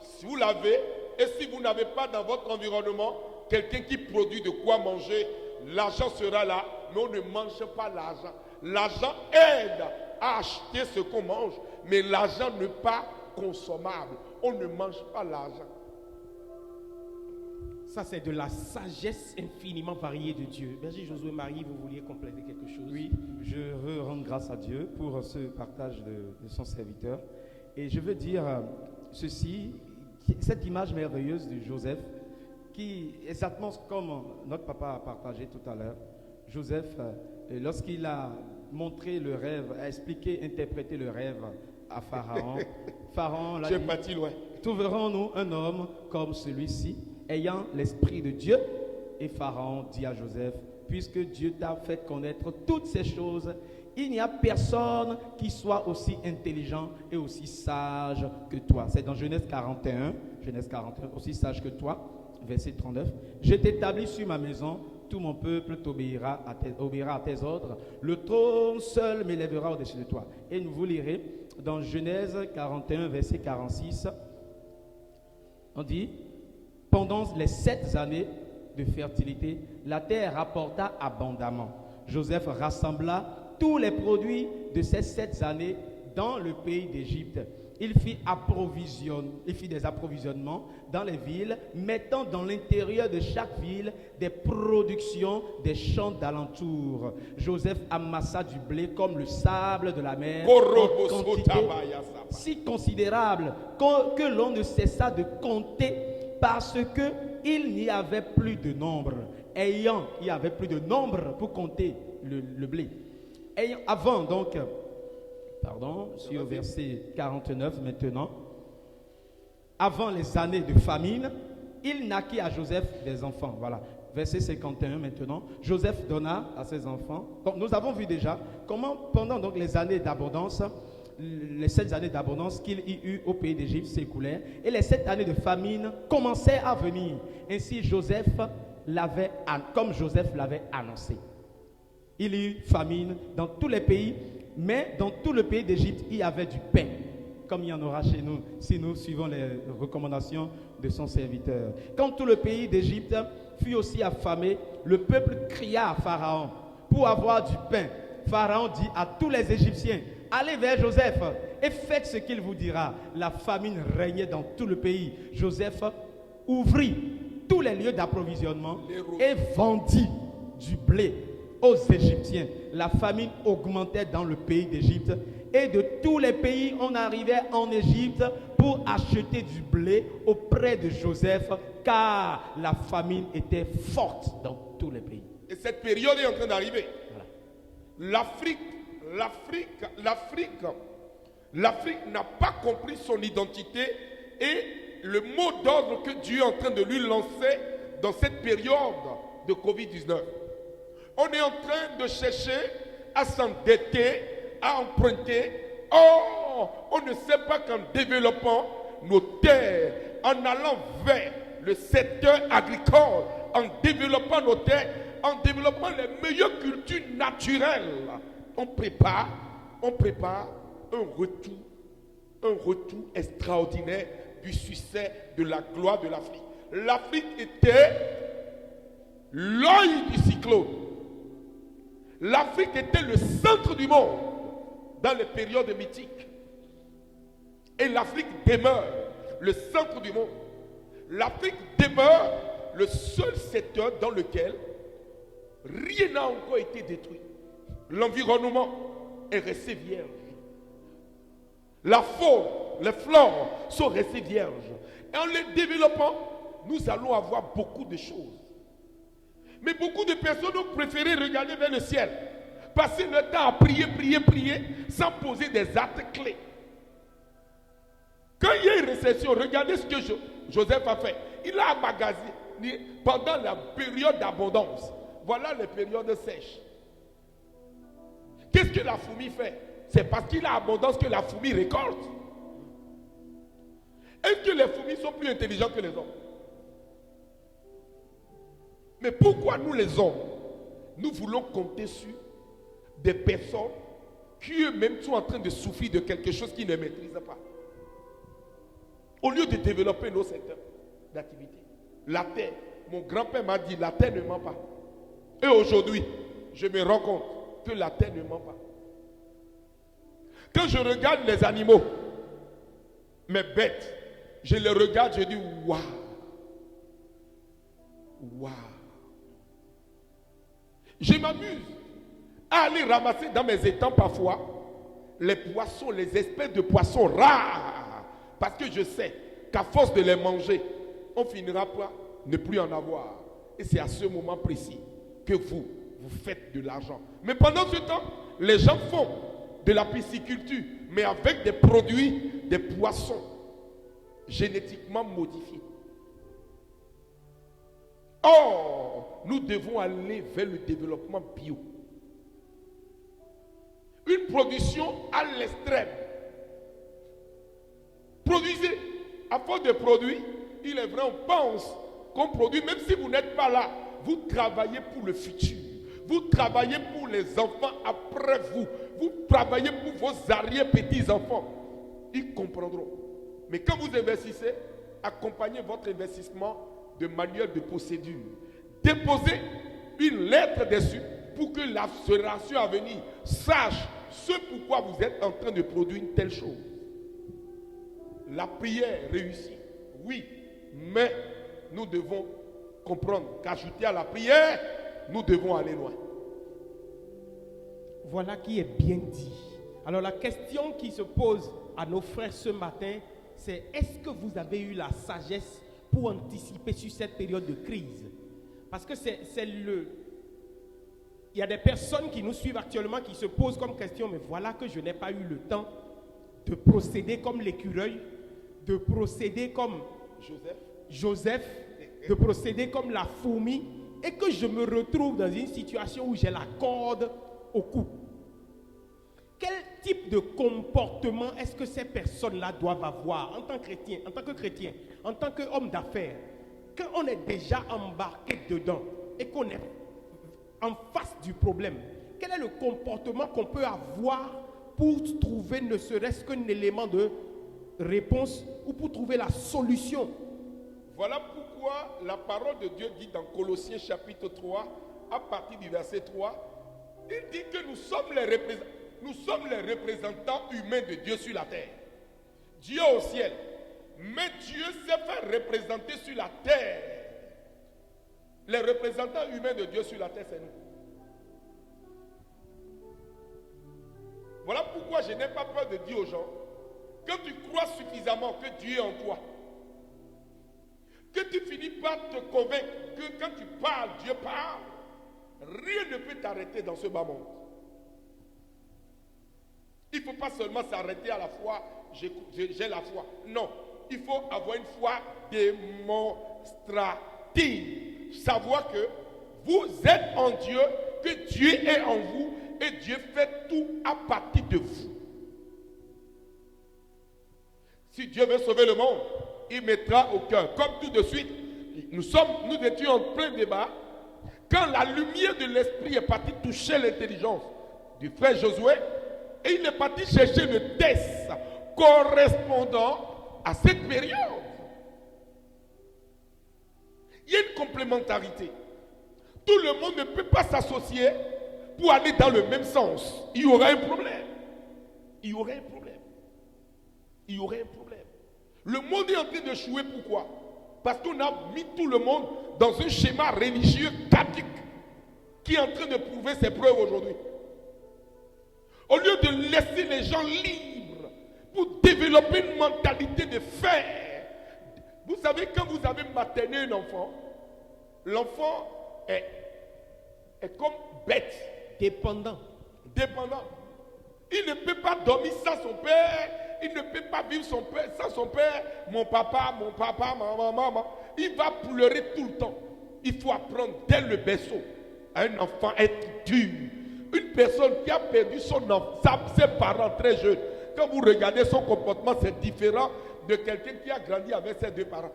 si vous l'avez, et si vous n'avez pas dans votre environnement quelqu'un qui produit de quoi manger, l'argent sera là, mais on ne mange pas l'argent. L'argent aide à acheter ce qu'on mange, mais l'argent n'est pas consommable. On ne mange pas l'argent. Ça, c'est de la sagesse infiniment variée de Dieu. Berger Josué Marie, vous vouliez compléter quelque chose? Oui, je veux rendre grâce à Dieu pour ce partage de son serviteur. Et je veux dire ceci, cette image merveilleuse de Joseph, qui, exactement comme notre papa a partagé tout à l'heure, Joseph, lorsqu'il a montré le rêve, a expliqué, interprété le rêve à Pharaon, Pharaon l'a dit, trouverons-nous un homme comme celui-ci, ayant l'esprit de Dieu? Et Pharaon dit à Joseph, puisque Dieu t'a fait connaître toutes ces choses, il n'y a personne qui soit aussi intelligent et aussi sage que toi. C'est dans Genèse 41, aussi sage que toi, verset 39. Je t'établis sur ma maison, tout mon peuple obéira à tes ordres. Le trône seul m'élèvera au-dessus de toi. Et vous lirez dans Genèse 41, verset 46, on dit, pendant les 7 années de fertilité, la terre rapporta abondamment. Joseph rassembla tous les produits de ces 7 années dans le pays d'Égypte. Il fit des approvisionnements dans les villes, mettant dans l'intérieur de chaque ville des productions des champs d'alentour. Joseph amassa du blé comme le sable de la mer, en quantité si considérable que l'on ne cessa de compter, parce qu'il n'y avait plus de nombre. Il y avait plus de nombre pour compter le blé. Sur le verset 49 maintenant, avant les années de famine, il naquit à Joseph des enfants. Voilà, verset 51 maintenant. Joseph donna à ses enfants. Donc, nous avons vu déjà comment pendant donc les années d'abondance, les 7 années d'abondance qu'il y eut au pays d'Égypte s'écoulèrent et les 7 années de famine commençaient à venir. Ainsi, comme Joseph l'avait annoncé. Il y eut famine dans tous les pays, mais dans tout le pays d'Égypte, il y avait du pain, comme il y en aura chez nous, si nous suivons les recommandations de son serviteur. Quand tout le pays d'Égypte fut aussi affamé, le peuple cria à Pharaon pour avoir du pain. Pharaon dit à tous les Égyptiens, allez vers Joseph et faites ce qu'il vous dira. La famine régnait dans tout le pays. Joseph ouvrit tous les lieux d'approvisionnement et vendit du blé aux Égyptiens. La famine augmentait dans le pays d'Égypte et de tous les pays, on arrivait en Égypte pour acheter du blé auprès de Joseph, car la famine était forte dans tous les pays. Et cette période est en train d'arriver. Voilà. L'Afrique n'a pas compris son identité et le mot d'ordre que Dieu est en train de lui lancer dans cette période de Covid-19. On est en train de chercher à s'endetter, à emprunter. Oh, on ne sait pas qu'en développant nos terres, en allant vers le secteur agricole, en développant nos terres, en développant les meilleures cultures naturelles, on prépare un retour extraordinaire du succès, de la gloire de l'Afrique. L'Afrique était l'œil du cyclone. L'Afrique était le centre du monde dans les périodes mythiques. Et l'Afrique demeure le centre du monde. L'Afrique demeure le seul secteur dans lequel rien n'a encore été détruit. L'environnement est resté vierge. La faune, les flores sont restées vierges. Et en les développant, nous allons avoir beaucoup de choses. Mais beaucoup de personnes ont préféré regarder vers le ciel, passer le temps à prier, sans poser des actes clés. Quand il y a une récession, regardez ce que Joseph a fait. Il a emmagasiné pendant la période d'abondance. Voilà les périodes sèches. Qu'est-ce que la fourmi fait? C'est parce qu'il a abondance que la fourmi récolte. Est-ce que les fourmis sont plus intelligentes que les hommes? Mais pourquoi nous les hommes, nous voulons compter sur des personnes qui eux-mêmes sont en train de souffrir de quelque chose qu'ils ne maîtrisent pas? Au lieu de développer nos secteurs d'activité. La terre, mon grand-père m'a dit, la terre ne ment pas. Et aujourd'hui, je me rends compte que la terre ne ment pas. Quand je regarde les animaux, mes bêtes, je les regarde, je dis waouh, waouh. Je m'amuse à aller ramasser dans mes étangs parfois les poissons, les espèces de poissons rares. Parce que je sais qu'à force de les manger, on finira par ne plus en avoir. Et c'est à ce moment précis que vous faites de l'argent. Mais pendant ce temps, les gens font de la pisciculture, mais avec des produits, des poissons génétiquement modifiés. Or, nous devons aller vers le développement bio. Une production à l'extrême. Produisez. À force de produire, il est vrai, on pense qu'on produit, même si vous n'êtes pas là. Vous travaillez pour le futur. Vous travaillez pour les enfants après vous. Vous travaillez pour vos arrière-petits-enfants. Ils comprendront. Mais quand vous investissez, accompagnez votre investissement de manuel de procédure. Déposez une lettre dessus pour que la génération à venir sache ce pourquoi vous êtes en train de produire une telle chose. La prière réussit, oui, mais nous devons comprendre qu'ajouter à la prière, nous devons aller loin. Voilà qui est bien dit. Alors la question qui se pose à nos frères ce matin, c'est est-ce que vous avez eu la sagesse pour anticiper sur cette période de crise? Parce que il y a des personnes qui nous suivent actuellement qui se posent comme question, mais voilà que je n'ai pas eu le temps de procéder comme l'écureuil, de procéder comme Joseph, de procéder comme la fourmi, et que je me retrouve dans une situation où j'ai la corde au cou. Quel type de comportement est-ce que ces personnes-là doivent avoir en tant que chrétien, en tant qu'homme d'affaires, quand on est déjà embarqué dedans et qu'on est en face du problème, quel est le comportement qu'on peut avoir pour trouver ne serait-ce qu'un élément de réponse ou pour trouver la solution? Voilà pourquoi la parole de Dieu dit dans Colossiens chapitre 3, à partir du verset 3, il dit que nous sommes les représentants humains de Dieu sur la terre. Dieu au ciel. Mais Dieu s'est fait représenter sur la terre. Les représentants humains de Dieu sur la terre, c'est nous. Voilà pourquoi je n'ai pas peur de dire aux gens, quand tu crois suffisamment que Dieu est en toi, que tu finis par te convaincre que quand tu parles, Dieu parle, rien ne peut t'arrêter dans ce bas monde. Il ne faut pas seulement s'arrêter à la foi, j'ai la foi. Non, il faut avoir une foi démonstrative. Savoir que vous êtes en Dieu, que Dieu est en vous et Dieu fait tout à partir de vous. Si Dieu veut sauver le monde, il mettra au cœur. Comme tout de suite, nous étions en plein débat. Quand la lumière de l'esprit est partie toucher l'intelligence du frère Josué, et il est parti chercher le test correspondant à cette période. Il y a une complémentarité. Tout le monde ne peut pas s'associer pour aller dans le même sens. Il y aura un problème. Il y aurait un problème. Il y aurait un problème. Le monde est en train de chouer. Pourquoi? Parce qu'on a mis tout le monde dans un schéma religieux caduc qui est en train de prouver ses preuves aujourd'hui. Au lieu de laisser les gens libres pour développer une mentalité de faire. Vous savez, quand vous avez materné un enfant, l'enfant est comme bête. Dépendant. Il ne peut pas dormir sans son père. Il ne peut pas vivre sans son père. Mon papa, maman. Il va pleurer tout le temps. Il faut apprendre dès le berceau à un enfant être dur. Une personne qui a perdu son enfant, ses parents très jeunes, quand vous regardez son comportement, c'est différent de quelqu'un qui a grandi avec ses deux parents.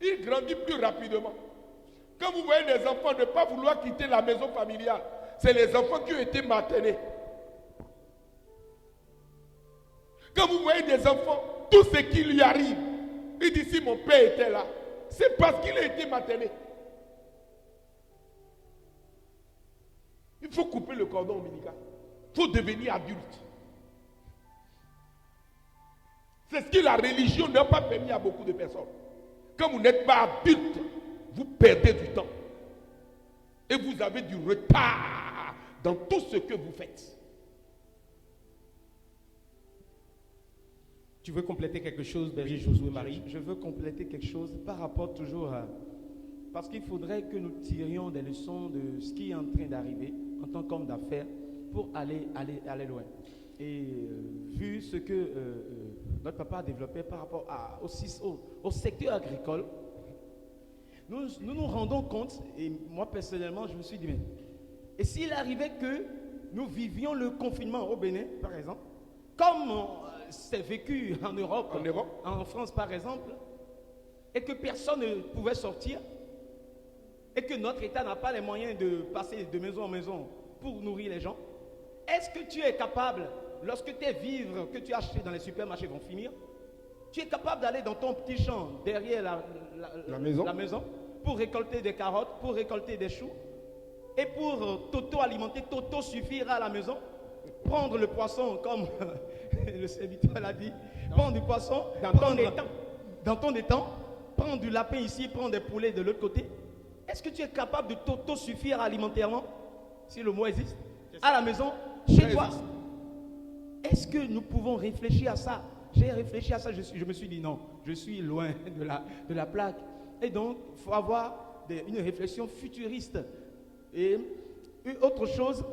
Il grandit plus rapidement. Quand vous voyez les enfants ne pas vouloir quitter la maison familiale, c'est les enfants qui ont été maternés. Quand vous voyez des enfants, tout ce qui lui arrive, il dit si mon père était là, c'est parce qu'il a été materné. Il faut couper le cordon ombilical. Il faut devenir adulte. C'est ce que la religion n'a pas permis à beaucoup de personnes. Quand vous n'êtes pas adulte, vous perdez du temps. Et vous avez du retard dans tout ce que vous faites. Tu veux compléter quelque chose, Berger Josué Marie? Je veux compléter quelque chose par rapport toujours à... Parce qu'il faudrait que nous tirions des leçons de ce qui est en train d'arriver en tant qu'homme d'affaires pour aller loin. Et vu ce que notre papa a développé par rapport au secteur agricole, nous rendons compte, et moi personnellement je me suis dit, mais et s'il arrivait que nous vivions le confinement au Bénin, par exemple, comme c'est vécu en Europe, en France par exemple, et que personne ne pouvait sortir, et que notre État n'a pas les moyens de passer de maison en maison pour nourrir les gens, est-ce que tu es capable, lorsque tes vivres que tu as achetés dans les supermarchés vont finir, tu es capable d'aller dans ton petit champ derrière la maison pour récolter des carottes, pour récolter des choux, et pour t'auto-alimenter, t'auto-suffire à la maison, prendre le poisson comme le serviteur l'a dit, prendre du poisson dans ton étang, prendre du lapin ici, prendre des poulets de l'autre côté. Est-ce que tu es capable de t'auto-suffire alimentairement, si le mot existe, à la maison, chez toi? Est-ce que nous pouvons réfléchir à ça? J'ai réfléchi à ça, je me suis dit non, je suis loin de la plaque. Et donc, il faut avoir une réflexion futuriste. Et une autre chose,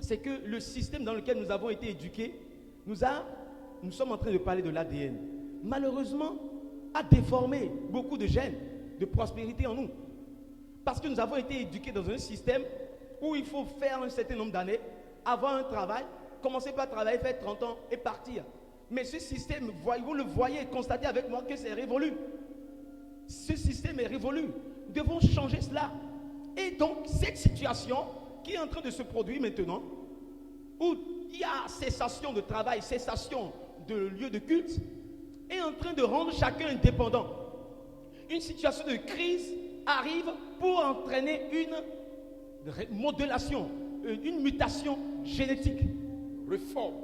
c'est que le système dans lequel nous avons été éduqués, nous sommes en train de parler de l'ADN. Malheureusement, a déformé beaucoup de gènes de prospérité en nous. Parce que nous avons été éduqués dans un système où il faut faire un certain nombre d'années avoir un travail, commencer par travailler, faire 30 ans et partir. Mais ce système, vous le voyez, constatez avec moi que c'est révolu. Ce système est révolu. Nous devons changer cela. Et donc, cette situation qui est en train de se produire maintenant, où il y a cessation de travail, cessation de lieu de culte, est en train de rendre chacun indépendant. Une situation de crise arrive pour entraîner une modulation, une mutation génétique. Réforme.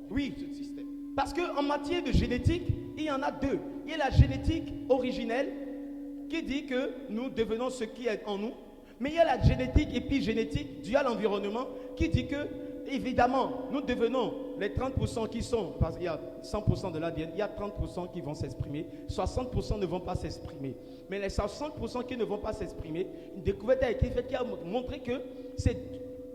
Oui, Ce système. parce qu'en matière de génétique, il y en a deux. Il y a la génétique originelle qui dit que nous devenons ce qui est en nous. Mais il y a la génétique épigénétique due à l'environnement qui dit que, évidemment, nous devenons les 30% qui sont, parce qu'il y a 100% de l'ADN, il y a 30% qui vont s'exprimer, 60% ne vont pas s'exprimer. Mais les 60% qui ne vont pas s'exprimer, une découverte a été faite qui a montré que c'est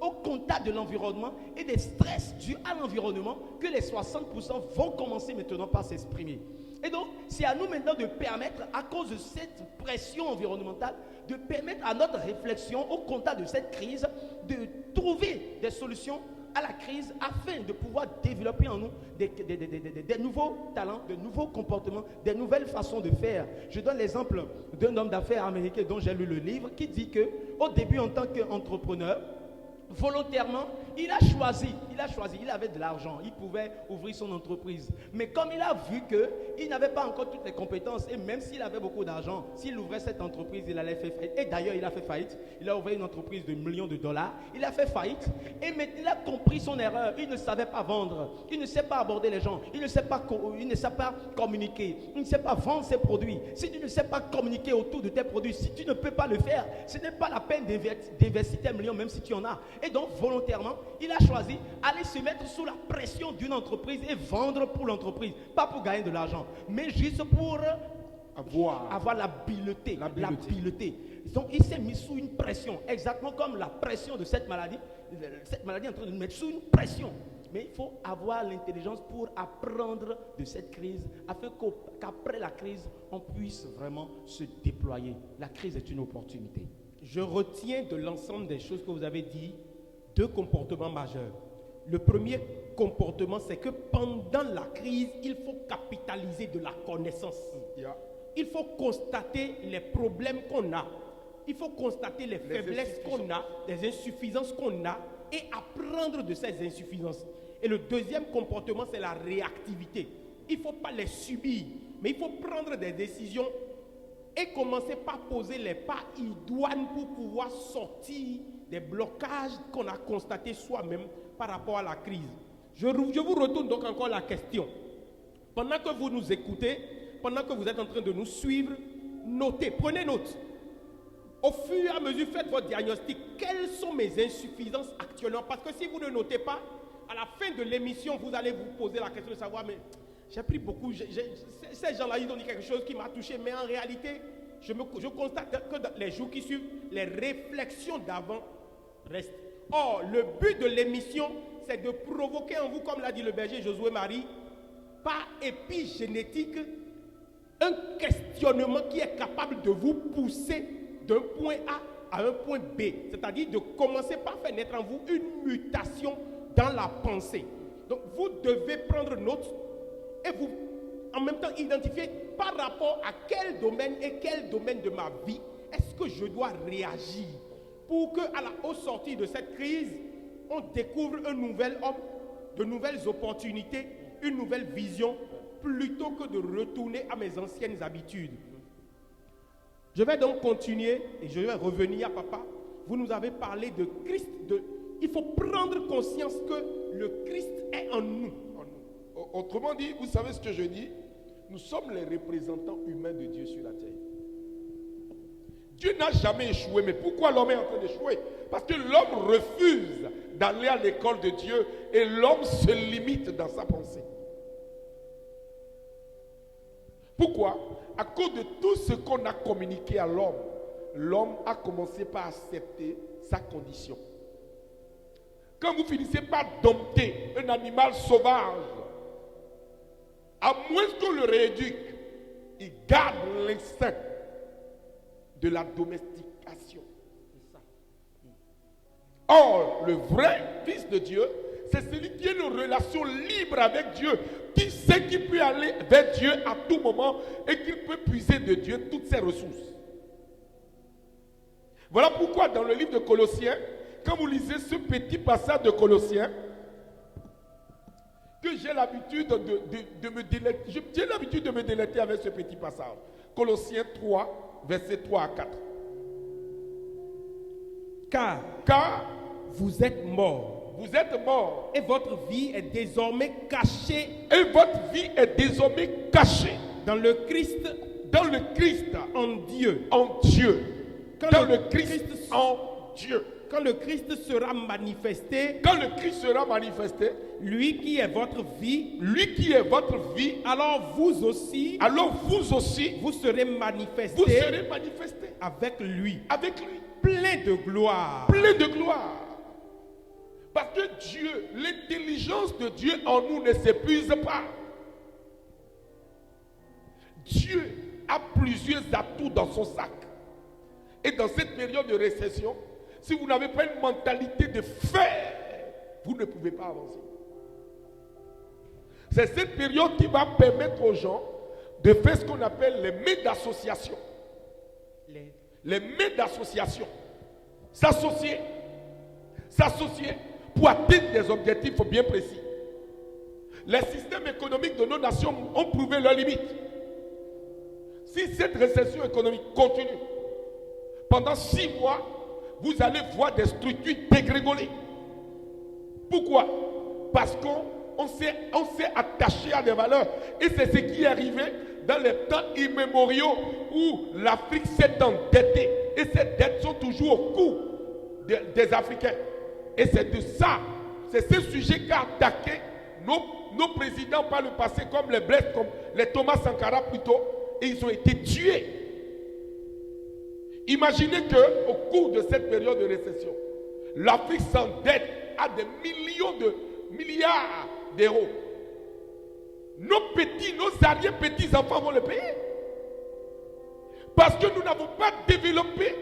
au contact de l'environnement et des stress dus à l'environnement que les 60% vont commencer maintenant par s'exprimer. Et donc, c'est à nous maintenant de permettre, à cause de cette pression environnementale, de permettre à notre réflexion au contact de cette crise, de trouver des solutions à la crise afin de pouvoir développer en nous des nouveaux talents, de nouveaux comportements, des nouvelles façons de faire. Je donne l'exemple d'un homme d'affaires américain dont j'ai lu le livre qui dit qu'au début, en tant qu'entrepreneur, volontairement, il a choisi, il avait de l'argent, il pouvait ouvrir son entreprise. Mais comme il a vu qu'il n'avait pas encore toutes les compétences, et même s'il avait beaucoup d'argent, s'il ouvrait cette entreprise, il allait faire faillite. Et d'ailleurs, il a fait faillite. Il a ouvert une entreprise de millions de dollars. Il a fait faillite. Et maintenant, il a compris son erreur. Il ne savait pas vendre. Il ne sait pas aborder les gens. Il ne sait pas communiquer. Il ne sait pas vendre ses produits. Si tu ne sais pas communiquer autour de tes produits, si tu ne peux pas le faire, ce n'est pas la peine d'investir tes millions, même si tu en as. Et donc, volontairement, il a choisi d'aller se mettre sous la pression d'une entreprise et vendre pour l'entreprise. Pas pour gagner de l'argent, mais juste pour avoir l'habileté. Donc, il s'est mis sous une pression, exactement comme la pression de cette maladie. Cette maladie est en train de nous mettre sous une pression. Mais il faut avoir l'intelligence pour apprendre de cette crise, afin qu'après la crise, on puisse vraiment se déployer. La crise est une opportunité. Je retiens de l'ensemble des choses que vous avez dit deux comportements majeurs. Le premier comportement, c'est que pendant la crise, il faut capitaliser de la connaissance. Il faut constater les problèmes qu'on a. Il faut constater les faiblesses qu'on a, les insuffisances qu'on a et apprendre de ces insuffisances. Et le deuxième comportement, c'est la réactivité. Il ne faut pas les subir, mais il faut prendre des décisions et commencer par poser les pas idoines pour pouvoir sortir des blocages qu'on a constatés soi-même par rapport à la crise. Je vous retourne donc encore la question. Pendant que vous nous écoutez, pendant que vous êtes en train de nous suivre, notez, prenez note. Au fur et à mesure, faites votre diagnostic. Quelles sont mes insuffisances actuellement? Parce que si vous ne notez pas, à la fin de l'émission, vous allez vous poser la question de savoir, mais j'ai pris beaucoup, ces gens-là, ils ont dit quelque chose qui m'a touché, mais en réalité, je constate que dans les jours qui suivent, les réflexions d'avant restent. Or, le but de l'émission, c'est de provoquer en vous, comme l'a dit le berger Josué Marie, par épigénétique, un questionnement qui est capable de vous pousser d'un point A à un point B. C'est-à-dire de commencer par faire naître en vous une mutation dans la pensée. Donc, vous devez prendre note et vous, en même temps, identifier par rapport à quel domaine et quel domaine de ma vie est-ce que je dois réagir pour qu'au sortir de cette crise, on découvre un nouvel homme, de nouvelles opportunités, une nouvelle vision, plutôt que de retourner à mes anciennes habitudes. Je vais donc continuer et je vais revenir à papa. Vous nous avez parlé de Christ. Il faut prendre conscience que le Christ est en nous. Autrement dit, vous savez ce que je dis? Nous sommes les représentants humains de Dieu sur la terre. Dieu n'a jamais échoué, mais pourquoi l'homme est en train d'échouer? Parce que l'homme refuse d'aller à l'école de Dieu et l'homme se limite dans sa pensée. Pourquoi? À cause de tout ce qu'on a communiqué à l'homme, l'homme a commencé par accepter sa condition. Quand vous finissez par dompter un animal sauvage, à moins qu'on le rééduque, il garde l'instinct de la domestication. Or, le vrai Fils de Dieu C'est celui qui a une relation libre avec Dieu, qui sait qu'il peut aller vers Dieu à tout moment et qu'il peut puiser de Dieu toutes ses ressources. Voilà pourquoi dans le livre de Colossiens, quand vous lisez ce petit passage de Colossiens, que j'ai l'habitude de me délecter, j'ai l'habitude de me délecter avec ce petit passage. Colossiens 3, versets 3 à 4. Car vous êtes morts, Vous êtes morts et votre vie est désormais cachée et votre vie est désormais cachée dans le Christ dans le Christ en Dieu. en Dieu. Quand Dans le le Christ Christ- en Dieu. Quand le Christ sera manifesté, Quand le Christ sera manifesté, lui qui est votre vie, lui qui est votre vie, alors vous aussi, alors vous aussi, vous serez vous manifestés serez manifestés avec lui, avec lui, plein de gloire. plein de gloire. Parce que Dieu, l'intelligence de Dieu en nous ne s'épuise pas. Dieu a plusieurs atouts dans son sac. Et dans cette période de récession, si vous n'avez pas une mentalité de fer, vous ne pouvez pas avancer. C'est cette période qui va permettre aux gens de faire ce qu'on appelle les mains d'association. Les mains d'association. S'associer. S'associer pour atteindre des objectifs bien précis. Les systèmes économiques de nos nations ont prouvé leurs limites. Si cette récession économique continue, pendant 6 mois, vous allez voir des structures dégringoler. Pourquoi? Parce qu'on s'est attaché à des valeurs. Et c'est ce qui est arrivé dans les temps immémoriaux où l'Afrique s'est endettée. Et ces dettes sont toujours au cou des Africains. Et c'est de ça, c'est ce sujet qu'a attaqué nos présidents par le passé, comme les Blaise, comme les Thomas Sankara plutôt, et ils ont été tués. Imaginez qu'au cours de cette période de récession, l'Afrique s'endette à des milliards d'euros. Nos arrière-petits-enfants vont le payer. Parce que nous n'avons pas développé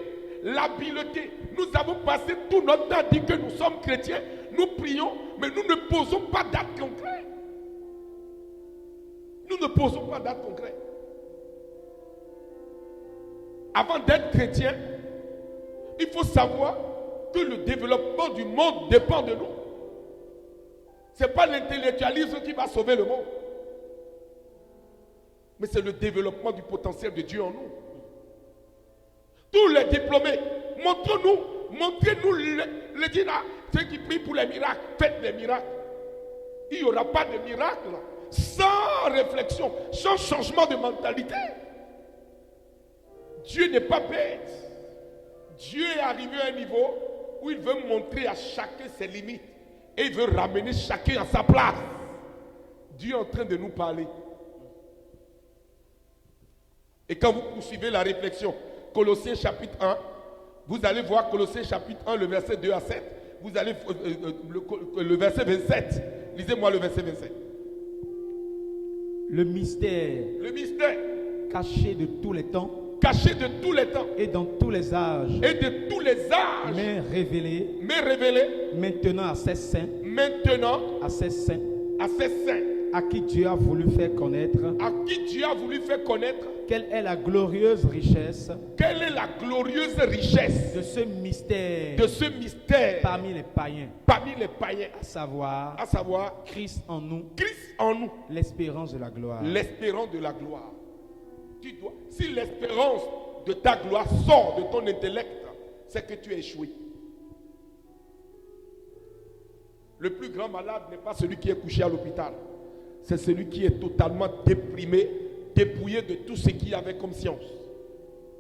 l'habileté. Nous avons passé tout notre temps à dire que nous sommes chrétiens, nous prions, mais nous ne posons pas d'actes concrets. Nous ne posons pas d'actes concrets. Avant d'être chrétien, il faut savoir que le développement du monde dépend de nous. Ce n'est pas l'intellectualisme qui va sauver le monde. Mais c'est le développement du potentiel de Dieu en nous. Tous les diplômés, montrez-nous les dinars, ceux qui prient pour les miracles, faites des miracles. Il n'y aura pas de miracle sans réflexion, sans changement de mentalité. Dieu n'est pas bête. Dieu est arrivé à un niveau où il veut montrer à chacun ses limites et il veut ramener chacun à sa place. Dieu est en train de nous parler. Et quand vous poursuivez la réflexion, Colossiens chapitre 1, vous allez voir Colossiens chapitre 1, le verset 2 à 7. Vous allez le verset 27. Lisez-moi le verset 27. Le mystère Le mystère caché de tous les temps caché de tous les temps et dans tous les âges, et de tous les âges, mais révélé maintenant à ses saints, à ses saints, à qui Dieu a voulu faire connaître à qui Dieu a voulu faire connaître quelle est la glorieuse richesse quelle est la glorieuse richesse de ce mystère parmi les païens, à savoir Christ en nous, l'espérance de la gloire. l'espérance de la gloire. Si l'espérance de ta gloire sort de ton intellect, c'est que tu as échoué. Le plus grand malade n'est pas celui qui est couché à l'hôpital. C'est celui qui est totalement déprimé, dépouillé de tout ce qu'il avait comme science.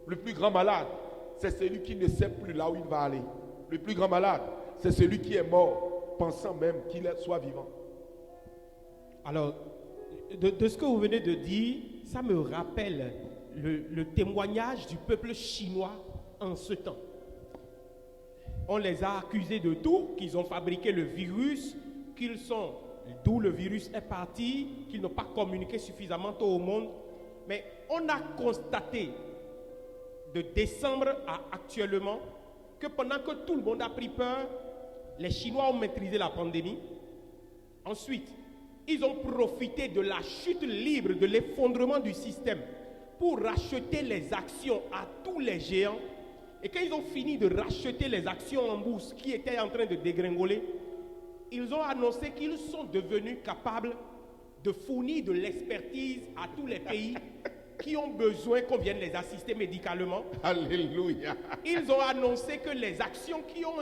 Le plus grand malade, c'est celui qui ne sait plus là où il va aller. Le plus grand malade, c'est celui qui est mort, pensant même qu'il soit vivant. Alors, de ce que vous venez de dire, ça me rappelle le témoignage du peuple chinois en ce temps. On les a accusés de tout, qu'ils ont fabriqué le virus, d'où le virus est parti, qu'ils n'ont pas communiqué suffisamment tôt au monde. Mais on a constaté de décembre à actuellement que pendant que tout le monde a pris peur, les Chinois ont maîtrisé la pandémie Ensuite, ils ont profité de la chute libre, de l'effondrement du système pour racheter les actions à tous les géants. Et quand ils ont fini de racheter les actions en bourse qui étaient en train de dégringoler, ils ont annoncé qu'ils sont devenus capables de fournir de l'expertise à tous les pays qui ont besoin qu'on vienne les assister médicalement. Alléluia. Ils ont annoncé que les actions qui ont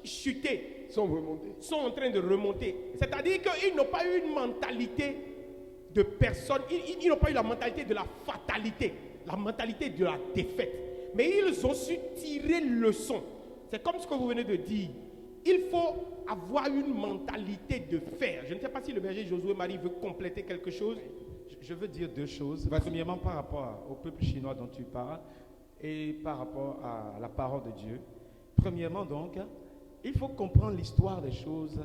chuté Sont remontés. sont en train de remonter. C'est-à-dire qu'ils n'ont pas eu une mentalité de personne, ils n'ont pas eu la mentalité de la fatalité, la mentalité de la défaite. Mais ils ont su tirer leçon. C'est comme ce que vous venez de dire. Il faut avoir une mentalité de fer. Je ne sais pas si le berger Josué Marie veut compléter quelque chose. Je veux dire deux choses. Premièrement, par rapport au peuple chinois dont tu parles et par rapport à la parole de Dieu. Premièrement, donc, il faut comprendre l'histoire des choses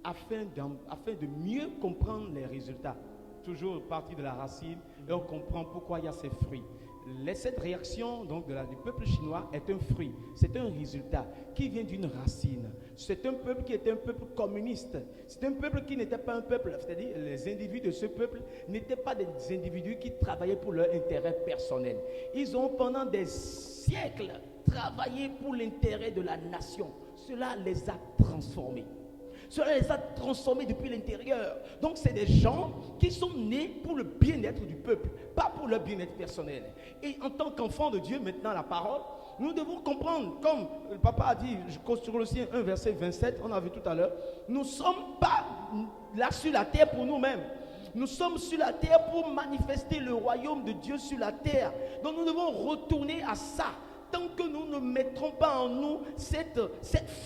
afin de mieux comprendre les résultats. Toujours partie de la racine et on comprend pourquoi il y a ces fruits. Cette réaction donc, du peuple chinois est un fruit, c'est un résultat qui vient d'une racine. C'est un peuple qui était un peuple communiste. C'est un peuple qui n'était pas un peuple, c'est-à-dire les individus de ce peuple n'étaient pas des individus qui travaillaient pour leur intérêt personnel. Ils ont pendant des siècles travaillé pour l'intérêt de la nation. Cela les a transformés. Cela les a transformés depuis l'intérieur. Donc c'est des gens qui sont nés pour le bien-être du peuple, pas pour leur bien-être personnel. Et en tant qu'enfants de Dieu, maintenant la parole, nous devons comprendre, comme le papa a dit, sur le sien 1 verset 27, on a vu tout à l'heure, nous ne sommes pas là sur la terre pour nous-mêmes. Nous sommes sur la terre pour manifester le royaume de Dieu sur la terre. Donc nous devons retourner à ça. Tant que nous ne mettrons pas en nous cette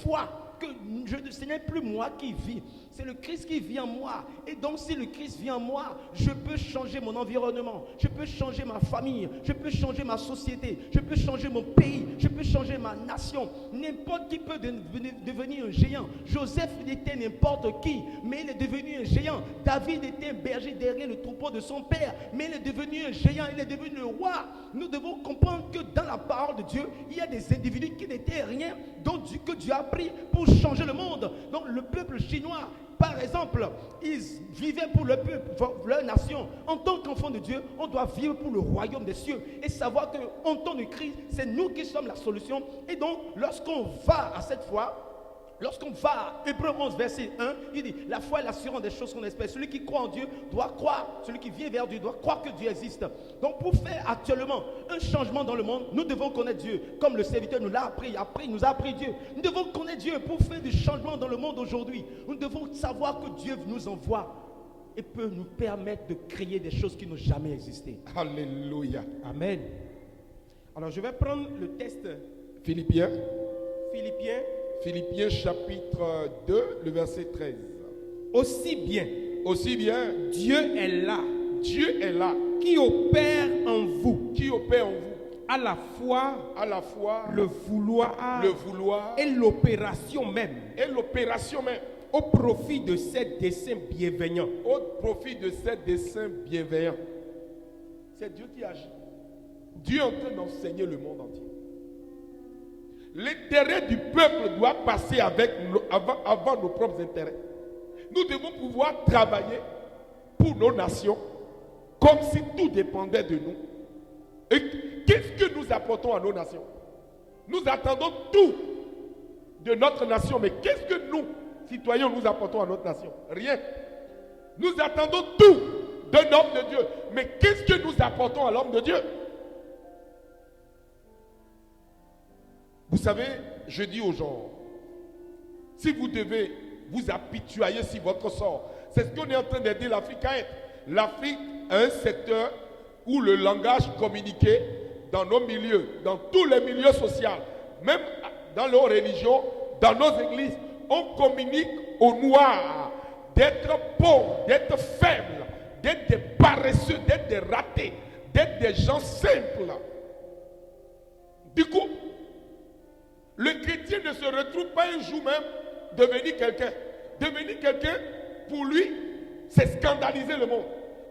foi, que ce n'est plus moi qui vis, c'est le Christ qui vit en moi. Et donc si le Christ vit en moi, je peux changer mon environnement, je peux changer ma famille, je peux changer ma société, je peux changer mon pays, je peux changer ma nation. N'importe qui peut devenir un géant. Joseph était n'importe qui, mais il est devenu un géant. David était un berger derrière le troupeau de son père, mais il est devenu un géant, il est devenu le roi. Nous devons comprendre que dans la parole de Dieu, il y a des individus qui n'étaient rien, que Dieu a pris pour changer le monde. Donc le peuple chinois, par exemple, ils vivaient pour le peuple, pour leur nation. En tant qu'enfants de Dieu, on doit vivre pour le royaume des cieux et savoir qu'en temps de crise, c'est nous qui sommes la solution. Et donc, lorsqu'on va à cette foi, lorsqu'on va à Hébreux 11 verset 1, il dit, la foi est l'assurance des choses qu'on espère. Celui qui croit en Dieu doit croire, celui qui vient vers Dieu doit croire que Dieu existe. Donc pour faire actuellement un changement dans le monde, nous devons connaître Dieu. Comme le serviteur nous l'a appris, nous a appris Dieu. Nous devons connaître Dieu pour faire du changement dans le monde aujourd'hui. Nous devons savoir que Dieu nous envoie et peut nous permettre de créer des choses qui n'ont jamais existé. Alléluia. Amen. Alors je vais prendre le texte Philippiens chapitre 2, le verset 13. Aussi bien, Dieu est là, qui opère en vous, à la fois le vouloir et l'opération même, au profit de ces desseins bienveillants. C'est Dieu qui agit. Dieu est en train d'enseigner le monde entier. L'intérêt du peuple doit passer avant nos propres intérêts. Nous devons pouvoir travailler pour nos nations comme si tout dépendait de nous. Et qu'est-ce que nous apportons à nos nations? Nous attendons tout de notre nation, mais qu'est-ce que nous, citoyens, nous apportons à notre nation? Rien. Nous attendons tout d'un homme de Dieu, mais qu'est-ce que nous apportons à l'homme de Dieu? Vous savez, je dis aux gens, si vous devez vous apitoyer sur votre sort, c'est ce qu'on est en train d'aider l'Afrique à être. L'Afrique a un secteur où le langage communiqué dans nos milieux, dans tous les milieux sociaux, même dans nos religions, dans nos églises, on communique aux Noirs d'être pauvres, d'être faibles, d'être des paresseux, d'être des ratés, d'être des gens simples. Du coup, le chrétien ne se retrouve pas un jour même devenir quelqu'un. Devenir quelqu'un, pour lui, c'est scandaliser le monde.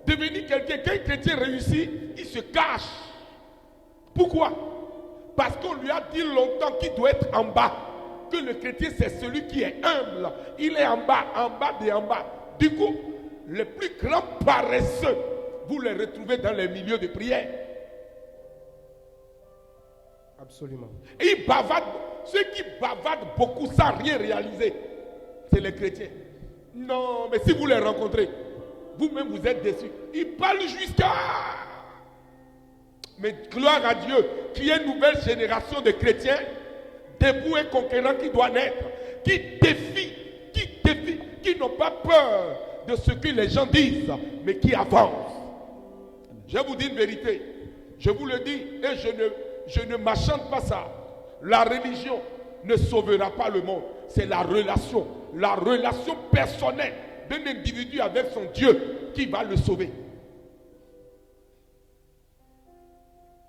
Devenir quelqu'un, quand un chrétien réussit, il se cache. Pourquoi? Parce qu'on lui a dit longtemps qu'il doit être en bas. Que le chrétien, c'est celui qui est humble. Il est en bas, en bas. Du coup, les plus grands paresseux, vous les retrouvez dans les milieux de prière. Absolument. Et ils bavardent. Ceux qui bavardent beaucoup sans rien réaliser, c'est les chrétiens. Non, mais si vous les rencontrez, vous-même vous êtes déçus. Ils parlent jusqu'à... Mais gloire à Dieu, qu'il y ait une nouvelle génération de chrétiens, debout et conquérants qui doit naître, qui défient, qui n'ont pas peur de ce que les gens disent, mais qui avancent. Je vous dis une vérité, je vous le dis et je ne m'achante pas ça. La religion ne sauvera pas le monde, c'est la relation personnelle d'un individu avec son Dieu qui va le sauver.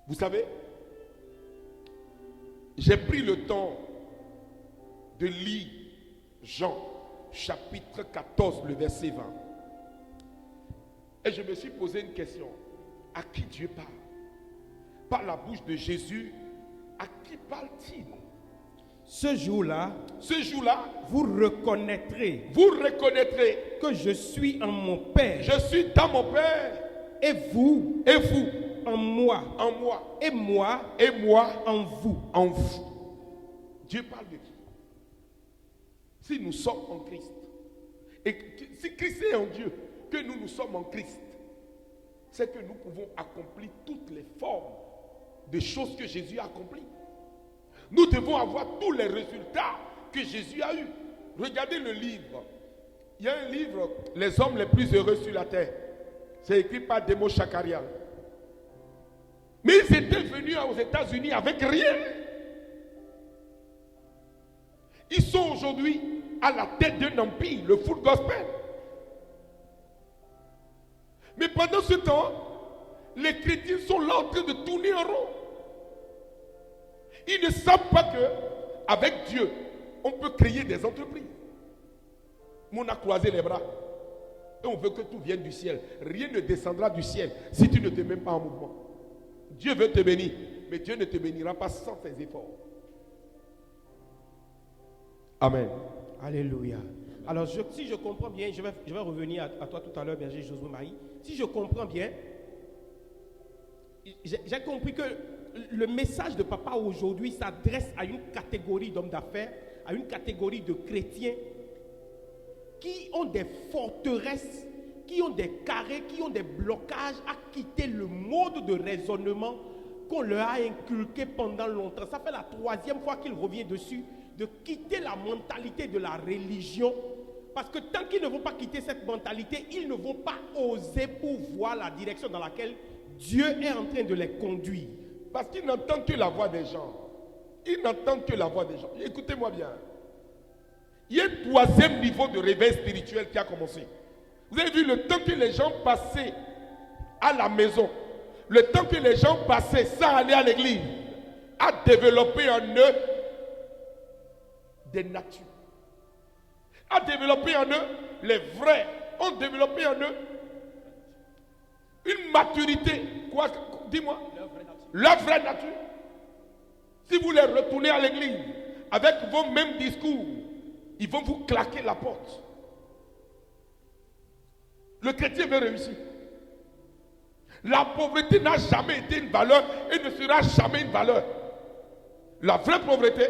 Vous savez, j'ai pris le temps de lire Jean, chapitre 14, le verset 20. Et je me suis posé une question. À qui Dieu parle? Par la bouche de Jésus, à qui parle-t-il? Ce jour-là, vous reconnaîtrez que je suis en mon Père. Je suis dans mon Père. Et vous en moi. Et moi en vous. Dieu parle de qui? Si nous sommes en Christ, et si Christ est en Dieu, que nous sommes en Christ, c'est que nous pouvons accomplir toutes les formes de choses que Jésus a accomplies. Nous devons avoir tous les résultats que Jésus a eus. Regardez le livre. Il y a un livre, Les hommes les plus heureux sur la terre. C'est écrit par Demo Shakarian. Mais ils étaient venus aux États-Unis avec rien. Ils sont aujourd'hui à la tête d'un empire, le full gospel. Mais pendant ce temps, les chrétiens sont là en train de tourner en rond. Ils ne savent pas qu'avec Dieu, on peut créer des entreprises. Mais on a croisé les bras. Et on veut que tout vienne du ciel. Rien ne descendra du ciel si tu ne te mets pas en mouvement. Dieu veut te bénir, mais Dieu ne te bénira pas sans tes efforts. Amen. Alléluia. Alors, si je comprends bien, je vais revenir à toi tout à l'heure, berger Josué Marie. Si je comprends bien, j'ai compris que le message de papa aujourd'hui s'adresse à une catégorie d'hommes d'affaires, à une catégorie de chrétiens qui ont des forteresses, qui ont des carrés, qui ont des blocages à quitter le mode de raisonnement qu'on leur a inculqué pendant longtemps. Ça fait la 3e fois qu'il revient dessus, de quitter la mentalité de la religion. Parce que tant qu'ils ne vont pas quitter cette mentalité, ils ne vont pas oser pour voir la direction dans laquelle Dieu est en train de les conduire. Parce qu'ils n'entendent que la voix des gens. Ils n'entendent que la voix des gens. Écoutez-moi bien. Il y a un 3e niveau de réveil spirituel qui a commencé. Vous avez vu le temps que les gens passaient à la maison, le temps que les gens passaient sans aller à l'église, a développé en eux des natures. A développé en eux les vrais, ont développé en eux une maturité. Quoi? Dis-moi. Leur vraie nature. Si vous les retournez à l'église avec vos mêmes discours, ils vont vous claquer la porte. Le chrétien veut réussir. La pauvreté n'a jamais été une valeur et ne sera jamais une valeur. La vraie pauvreté,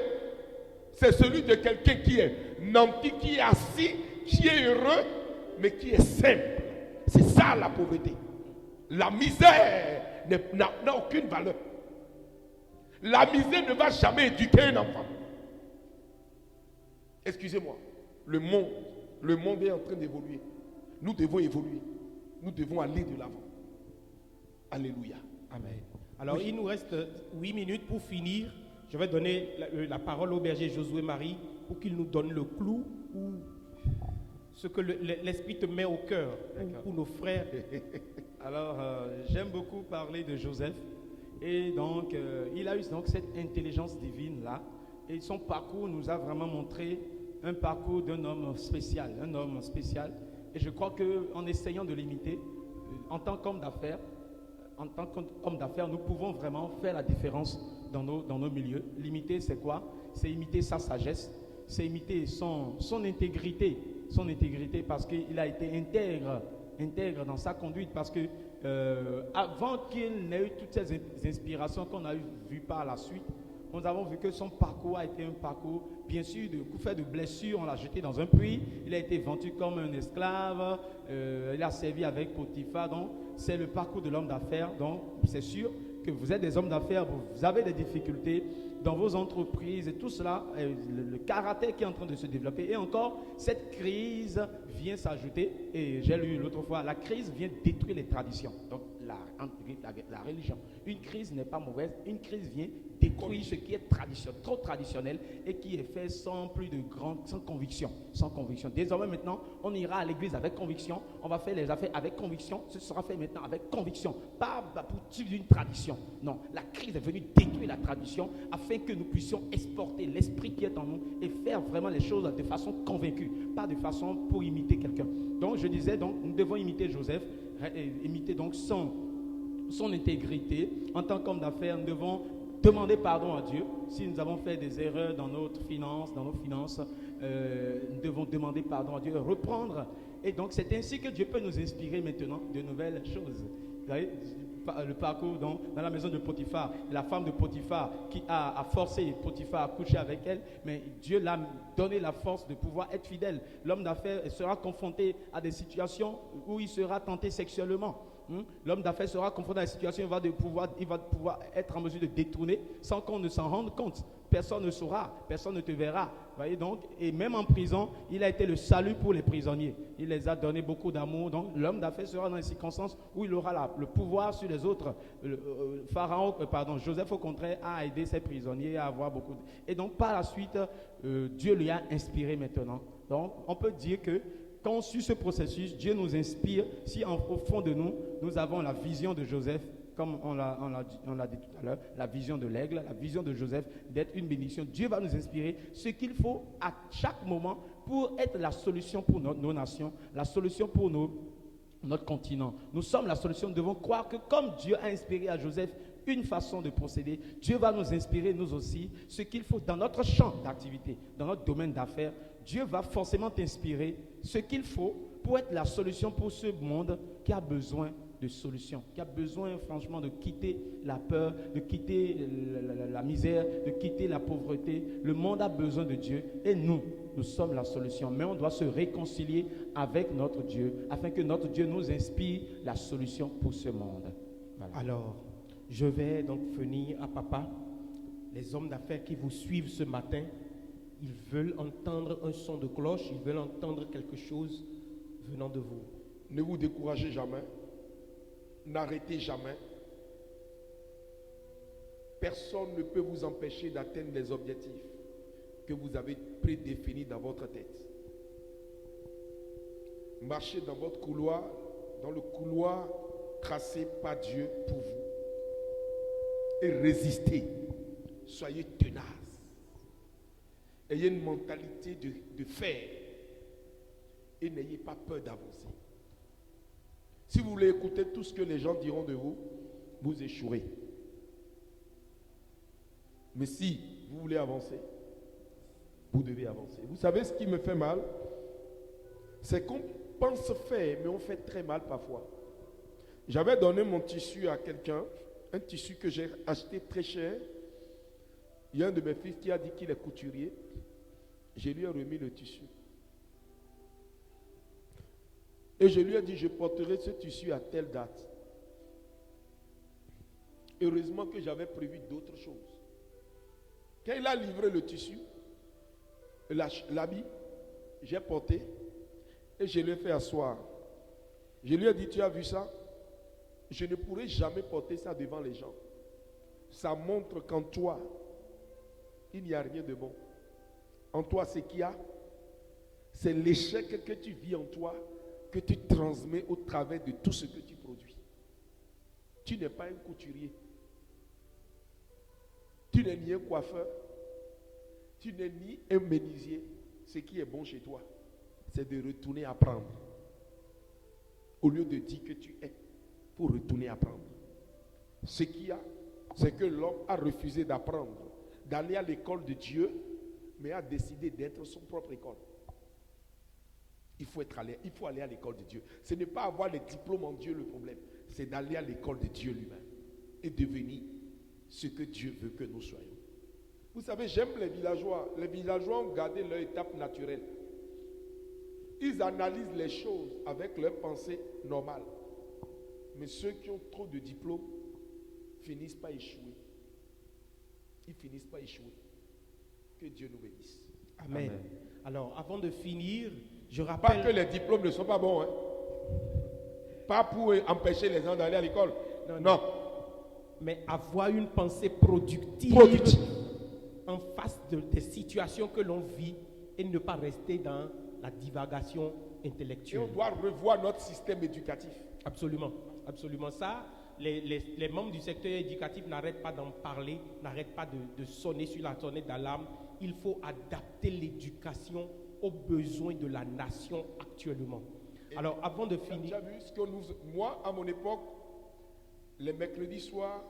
c'est celui de quelqu'un qui est nanti, qui est assis, qui est heureux, mais qui est simple. C'est ça la pauvreté. La misère n'a aucune valeur. La misère ne va jamais éduquer un enfant. Excusez-moi, le monde est en train d'évoluer. Nous devons évoluer. Nous devons aller de l'avant. Alléluia. Amen. Alors, il nous reste 8 minutes pour finir. Je vais donner la parole au berger Josué Marie pour qu'il nous donne le clou ou ce que l'Esprit te met au cœur pour nos frères. Alors, j'aime beaucoup parler de Joseph. Et donc, il a eu donc cette intelligence divine-là. Et son parcours nous a vraiment montré un parcours d'un homme spécial. Un homme spécial. Et je crois qu'en essayant de l'imiter, en tant qu'homme d'affaires, nous pouvons vraiment faire la différence dans nos milieux. L'imiter, c'est quoi? C'est imiter sa sagesse, c'est imiter son intégrité, son intégrité parce qu'il a été intègre dans sa conduite, parce que avant qu'il n'ait eu toutes ces inspirations qu'on a vues par la suite, nous avons vu que son parcours a été un parcours, bien sûr, fait de blessures. On l'a jeté dans un puits. Il a été vendu comme un esclave. Il a servi avec Potiphar. Donc, c'est le parcours de l'homme d'affaires. Donc, c'est sûr que vous êtes des hommes d'affaires. Vous avez des difficultés dans vos entreprises et tout cela. Le caractère qui est en train de se développer. Et encore, cette crise vient s'ajouter. Et j'ai lu l'autre fois, la crise vient détruire les traditions. Donc, la religion. Une crise n'est pas mauvaise. Une crise vient détruire ce qui est trop traditionnel et qui est fait sans conviction. Désormais, maintenant, on ira à l'église avec conviction. On va faire les affaires avec conviction. Ce sera fait maintenant avec conviction. Pas pour suivre une tradition. Non, la crise est venue détruire la tradition afin que nous puissions exporter l'esprit qui est en nous et faire vraiment les choses de façon convaincue, pas de façon pour imiter quelqu'un. Donc, je disais, nous devons imiter Joseph, imiter donc son intégrité. En tant qu'homme d'affaires, nous devons demander pardon à Dieu. Si nous avons fait des erreurs dans nos finances, nous devons demander pardon à Dieu, reprendre. Et donc, c'est ainsi que Dieu peut nous inspirer maintenant de nouvelles choses. Vous voyez, le parcours dans la maison de Potiphar, la femme de Potiphar qui a forcé Potiphar à coucher avec elle, mais Dieu l'a donné la force de pouvoir être fidèle. L'homme d'affaires sera confronté à des situations où il sera tenté sexuellement. L'homme d'affaires sera confronté à des situations où il va pouvoir être en mesure de détourner sans qu'on ne s'en rende compte. Personne ne saura, personne ne te verra. Voyez donc, et même en prison, il a été le salut pour les prisonniers. Il les a donné beaucoup d'amour. Donc l'homme d'affaires sera dans des circonstances où il aura le pouvoir sur les autres. Joseph au contraire a aidé ses prisonniers à avoir beaucoup. Et donc par la suite, Dieu lui a inspiré maintenant. Donc on peut dire que quand on suit ce processus, Dieu nous inspire. Si au fond de nous, nous avons la vision de Joseph, comme on l'a dit tout à l'heure, la vision de l'aigle, la vision de Joseph, d'être une bénédiction, Dieu va nous inspirer ce qu'il faut à chaque moment pour être la solution pour nos nations, la solution pour notre continent. Nous sommes la solution. Nous devons croire que comme Dieu a inspiré à Joseph une façon de procéder, Dieu va nous inspirer, nous aussi, ce qu'il faut dans notre champ d'activité, dans notre domaine d'affaires. Dieu va forcément t'inspirer ce qu'il faut pour être la solution pour ce monde qui a besoin de solutions, qui a besoin franchement de quitter la peur, de quitter la misère, de quitter la pauvreté. Le monde a besoin de Dieu et nous sommes la solution. Mais on doit se réconcilier avec notre Dieu afin que notre Dieu nous inspire la solution pour ce monde. Voilà. Alors, je vais donc venir à papa. Les hommes d'affaires qui vous suivent ce matin, ils veulent entendre un son de cloche, ils veulent entendre quelque chose venant de vous. Ne vous découragez jamais. N'arrêtez jamais. Personne ne peut vous empêcher d'atteindre les objectifs que vous avez prédéfinis dans votre tête. Marchez dans votre couloir, dans le couloir tracé par Dieu pour vous. Et résistez. Soyez tenaces. Ayez une mentalité de fer. Et n'ayez pas peur d'avancer. Si vous voulez écouter tout ce que les gens diront de vous, vous échouerez. Mais si vous voulez avancer, vous devez avancer. Vous savez ce qui me fait mal? C'est qu'on pense faire, mais on fait très mal parfois. J'avais donné mon tissu à quelqu'un, un tissu que j'ai acheté très cher. Il y a un de mes fils qui a dit qu'il est couturier. Je lui ai remis le tissu. Et je lui ai dit, je porterai ce tissu à telle date. Heureusement que j'avais prévu d'autres choses. Quand il a livré le tissu, l'habit, j'ai porté et je l'ai fait asseoir. Je lui ai dit, tu as vu ça? Je ne pourrai jamais porter ça devant les gens. Ça montre qu'en toi, il n'y a rien de bon. En toi, ce qu'il y a, c'est l'échec que tu vis en toi, que tu transmets au travers de tout ce que tu produis. Tu n'es pas un couturier. Tu n'es ni un coiffeur. Tu n'es ni un menuisier. Ce qui est bon chez toi, c'est de retourner apprendre. Au lieu de dire que tu es, pour retourner apprendre. Ce qu'il y a, c'est que l'homme a refusé d'apprendre, d'aller à l'école de Dieu, mais a décidé d'être son propre école. Il faut aller à l'école de Dieu. Ce n'est pas avoir les diplômes en Dieu le problème. C'est d'aller à l'école de Dieu lui-même et devenir ce que Dieu veut que nous soyons. Vous savez, j'aime les villageois. Les villageois ont gardé leur étape naturelle. Ils analysent les choses avec leur pensée normale. Mais ceux qui ont trop de diplômes finissent par échouer. Ils finissent par échouer. Que Dieu nous bénisse. Amen. Amen. Alors, avant de finir, je Pas rappelle... que les diplômes ne sont pas bons. Hein. Pas pour empêcher les gens d'aller à l'école. Non. Mais avoir une pensée productive, en face des situations que l'on vit et ne pas rester dans la divagation Et intellectuelle. on doit revoir notre système éducatif. Absolument, absolument. Ça, les membres du secteur éducatif n'arrêtent pas d'en parler, n'arrêtent pas de sonner sur la sonnette d'alarme. Il faut adapter l'éducation aux besoins de la nation actuellement. Alors, avant de Tu finir... as vu ce que moi, à mon époque, les mercredis soirs,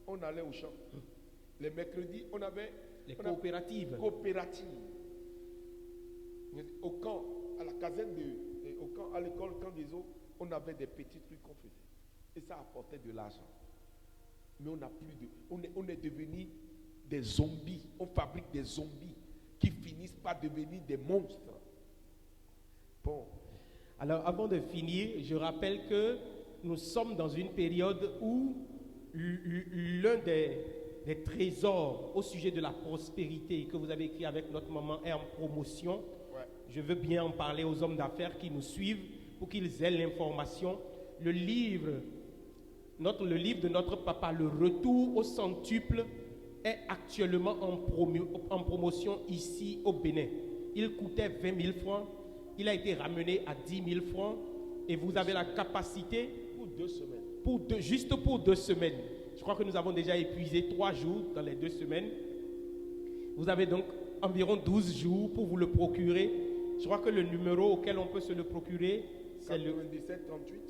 on allait au champ. Les mercredis, on avait Les coopératives. Au camp, à la caserne au camp, à l'école, camp des eaux, on avait des petits trucs qu'on faisait. Et ça apportait de l'argent. Mais on n'a plus de... On est devenu des zombies. On fabrique des zombies qui finissent par devenir des monstres. Bon. Alors, avant de finir, je rappelle que nous sommes dans une période où l'un des trésors au sujet de la prospérité que vous avez écrit avec notre maman est en promotion. Ouais. Je veux bien en parler aux hommes d'affaires qui nous suivent pour qu'ils aient l'information. Le livre de notre papa, Le Retour au centuple, est actuellement en promotion ici au Bénin. Il coûtait 20 000 francs. Il a été ramené à 10 000 francs. Et vous avez la capacité... Pour 2 semaines. Juste pour 2 semaines. Je crois que nous avons déjà épuisé 3 jours dans les 2 semaines. Vous avez donc environ 12 jours pour vous le procurer. Je crois que le numéro auquel on peut se le procurer, c'est 97 38.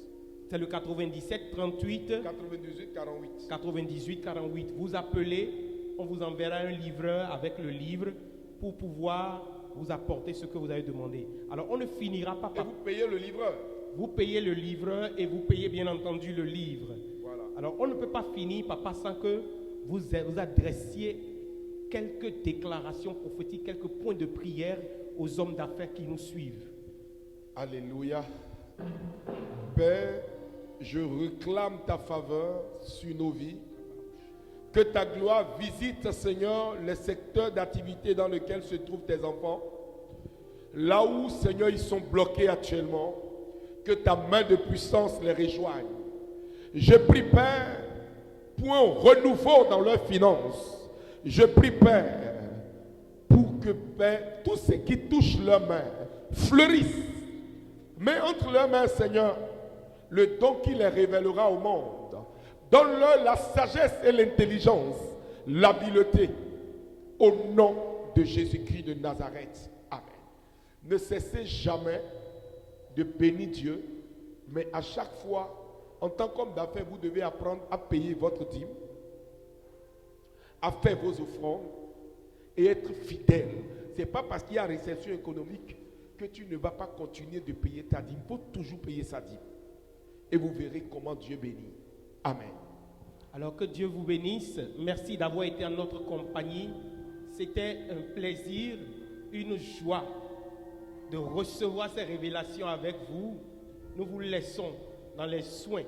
C'est le 97 38 98 48. 98 48. Vous appelez, on vous enverra un livreur avec le livre pour pouvoir vous apporter ce que vous avez demandé. Alors on ne finira pas Et par... vous payez le livreur. Vous payez le livreur et vous payez bien entendu le livre. Voilà. Alors on ne peut pas finir, papa, sans que vous adressiez quelques déclarations prophétiques, quelques points de prière aux hommes d'affaires qui nous suivent. Alléluia. Père, je réclame ta faveur sur nos vies. Que ta gloire visite, Seigneur, les secteurs d'activité dans lesquels se trouvent tes enfants. Là où, Seigneur, ils sont bloqués actuellement. Que ta main de puissance les rejoigne. Je prie, Père, pour un renouveau dans leurs finances. Je prie, Père, pour que, Père, tout ce qui touche leurs mains fleurisse. Mets entre leurs mains, Seigneur, le don qui les révélera au monde. Donne-leur la sagesse et l'intelligence, l'habileté. Au nom de Jésus-Christ de Nazareth. Amen. Ne cessez jamais de bénir Dieu, mais à chaque fois, en tant qu'homme d'affaires, vous devez apprendre à payer votre dîme, à faire vos offrandes et être fidèle. Ce n'est pas parce qu'il y a récession économique que tu ne vas pas continuer de payer ta dîme. Il faut toujours payer sa dîme. Et vous verrez comment Dieu bénit. Amen. Alors que Dieu vous bénisse. Merci d'avoir été en notre compagnie. C'était un plaisir, une joie de recevoir ces révélations avec vous. Nous vous laissons dans les soins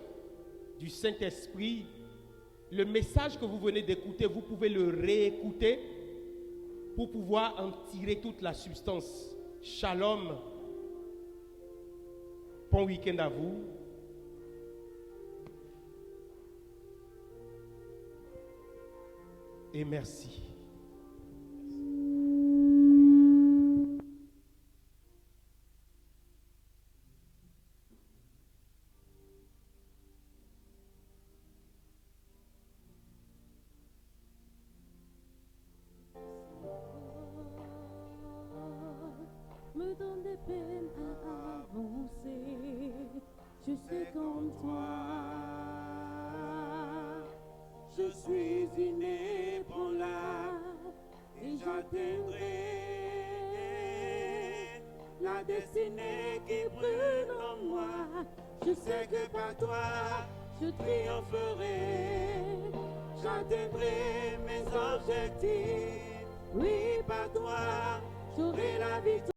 du Saint-Esprit. Le message que vous venez d'écouter, vous pouvez le réécouter pour pouvoir en tirer toute la substance. Shalom. Bon week-end à vous. Et merci. Me donne des peines à avancer. Je sais comme toi. Je suis inébranlable et j'atteindrai la destinée qui brûle en moi. Je sais que par toi, je triompherai. J'atteindrai mes objectifs. Oui, par toi, j'aurai la victoire.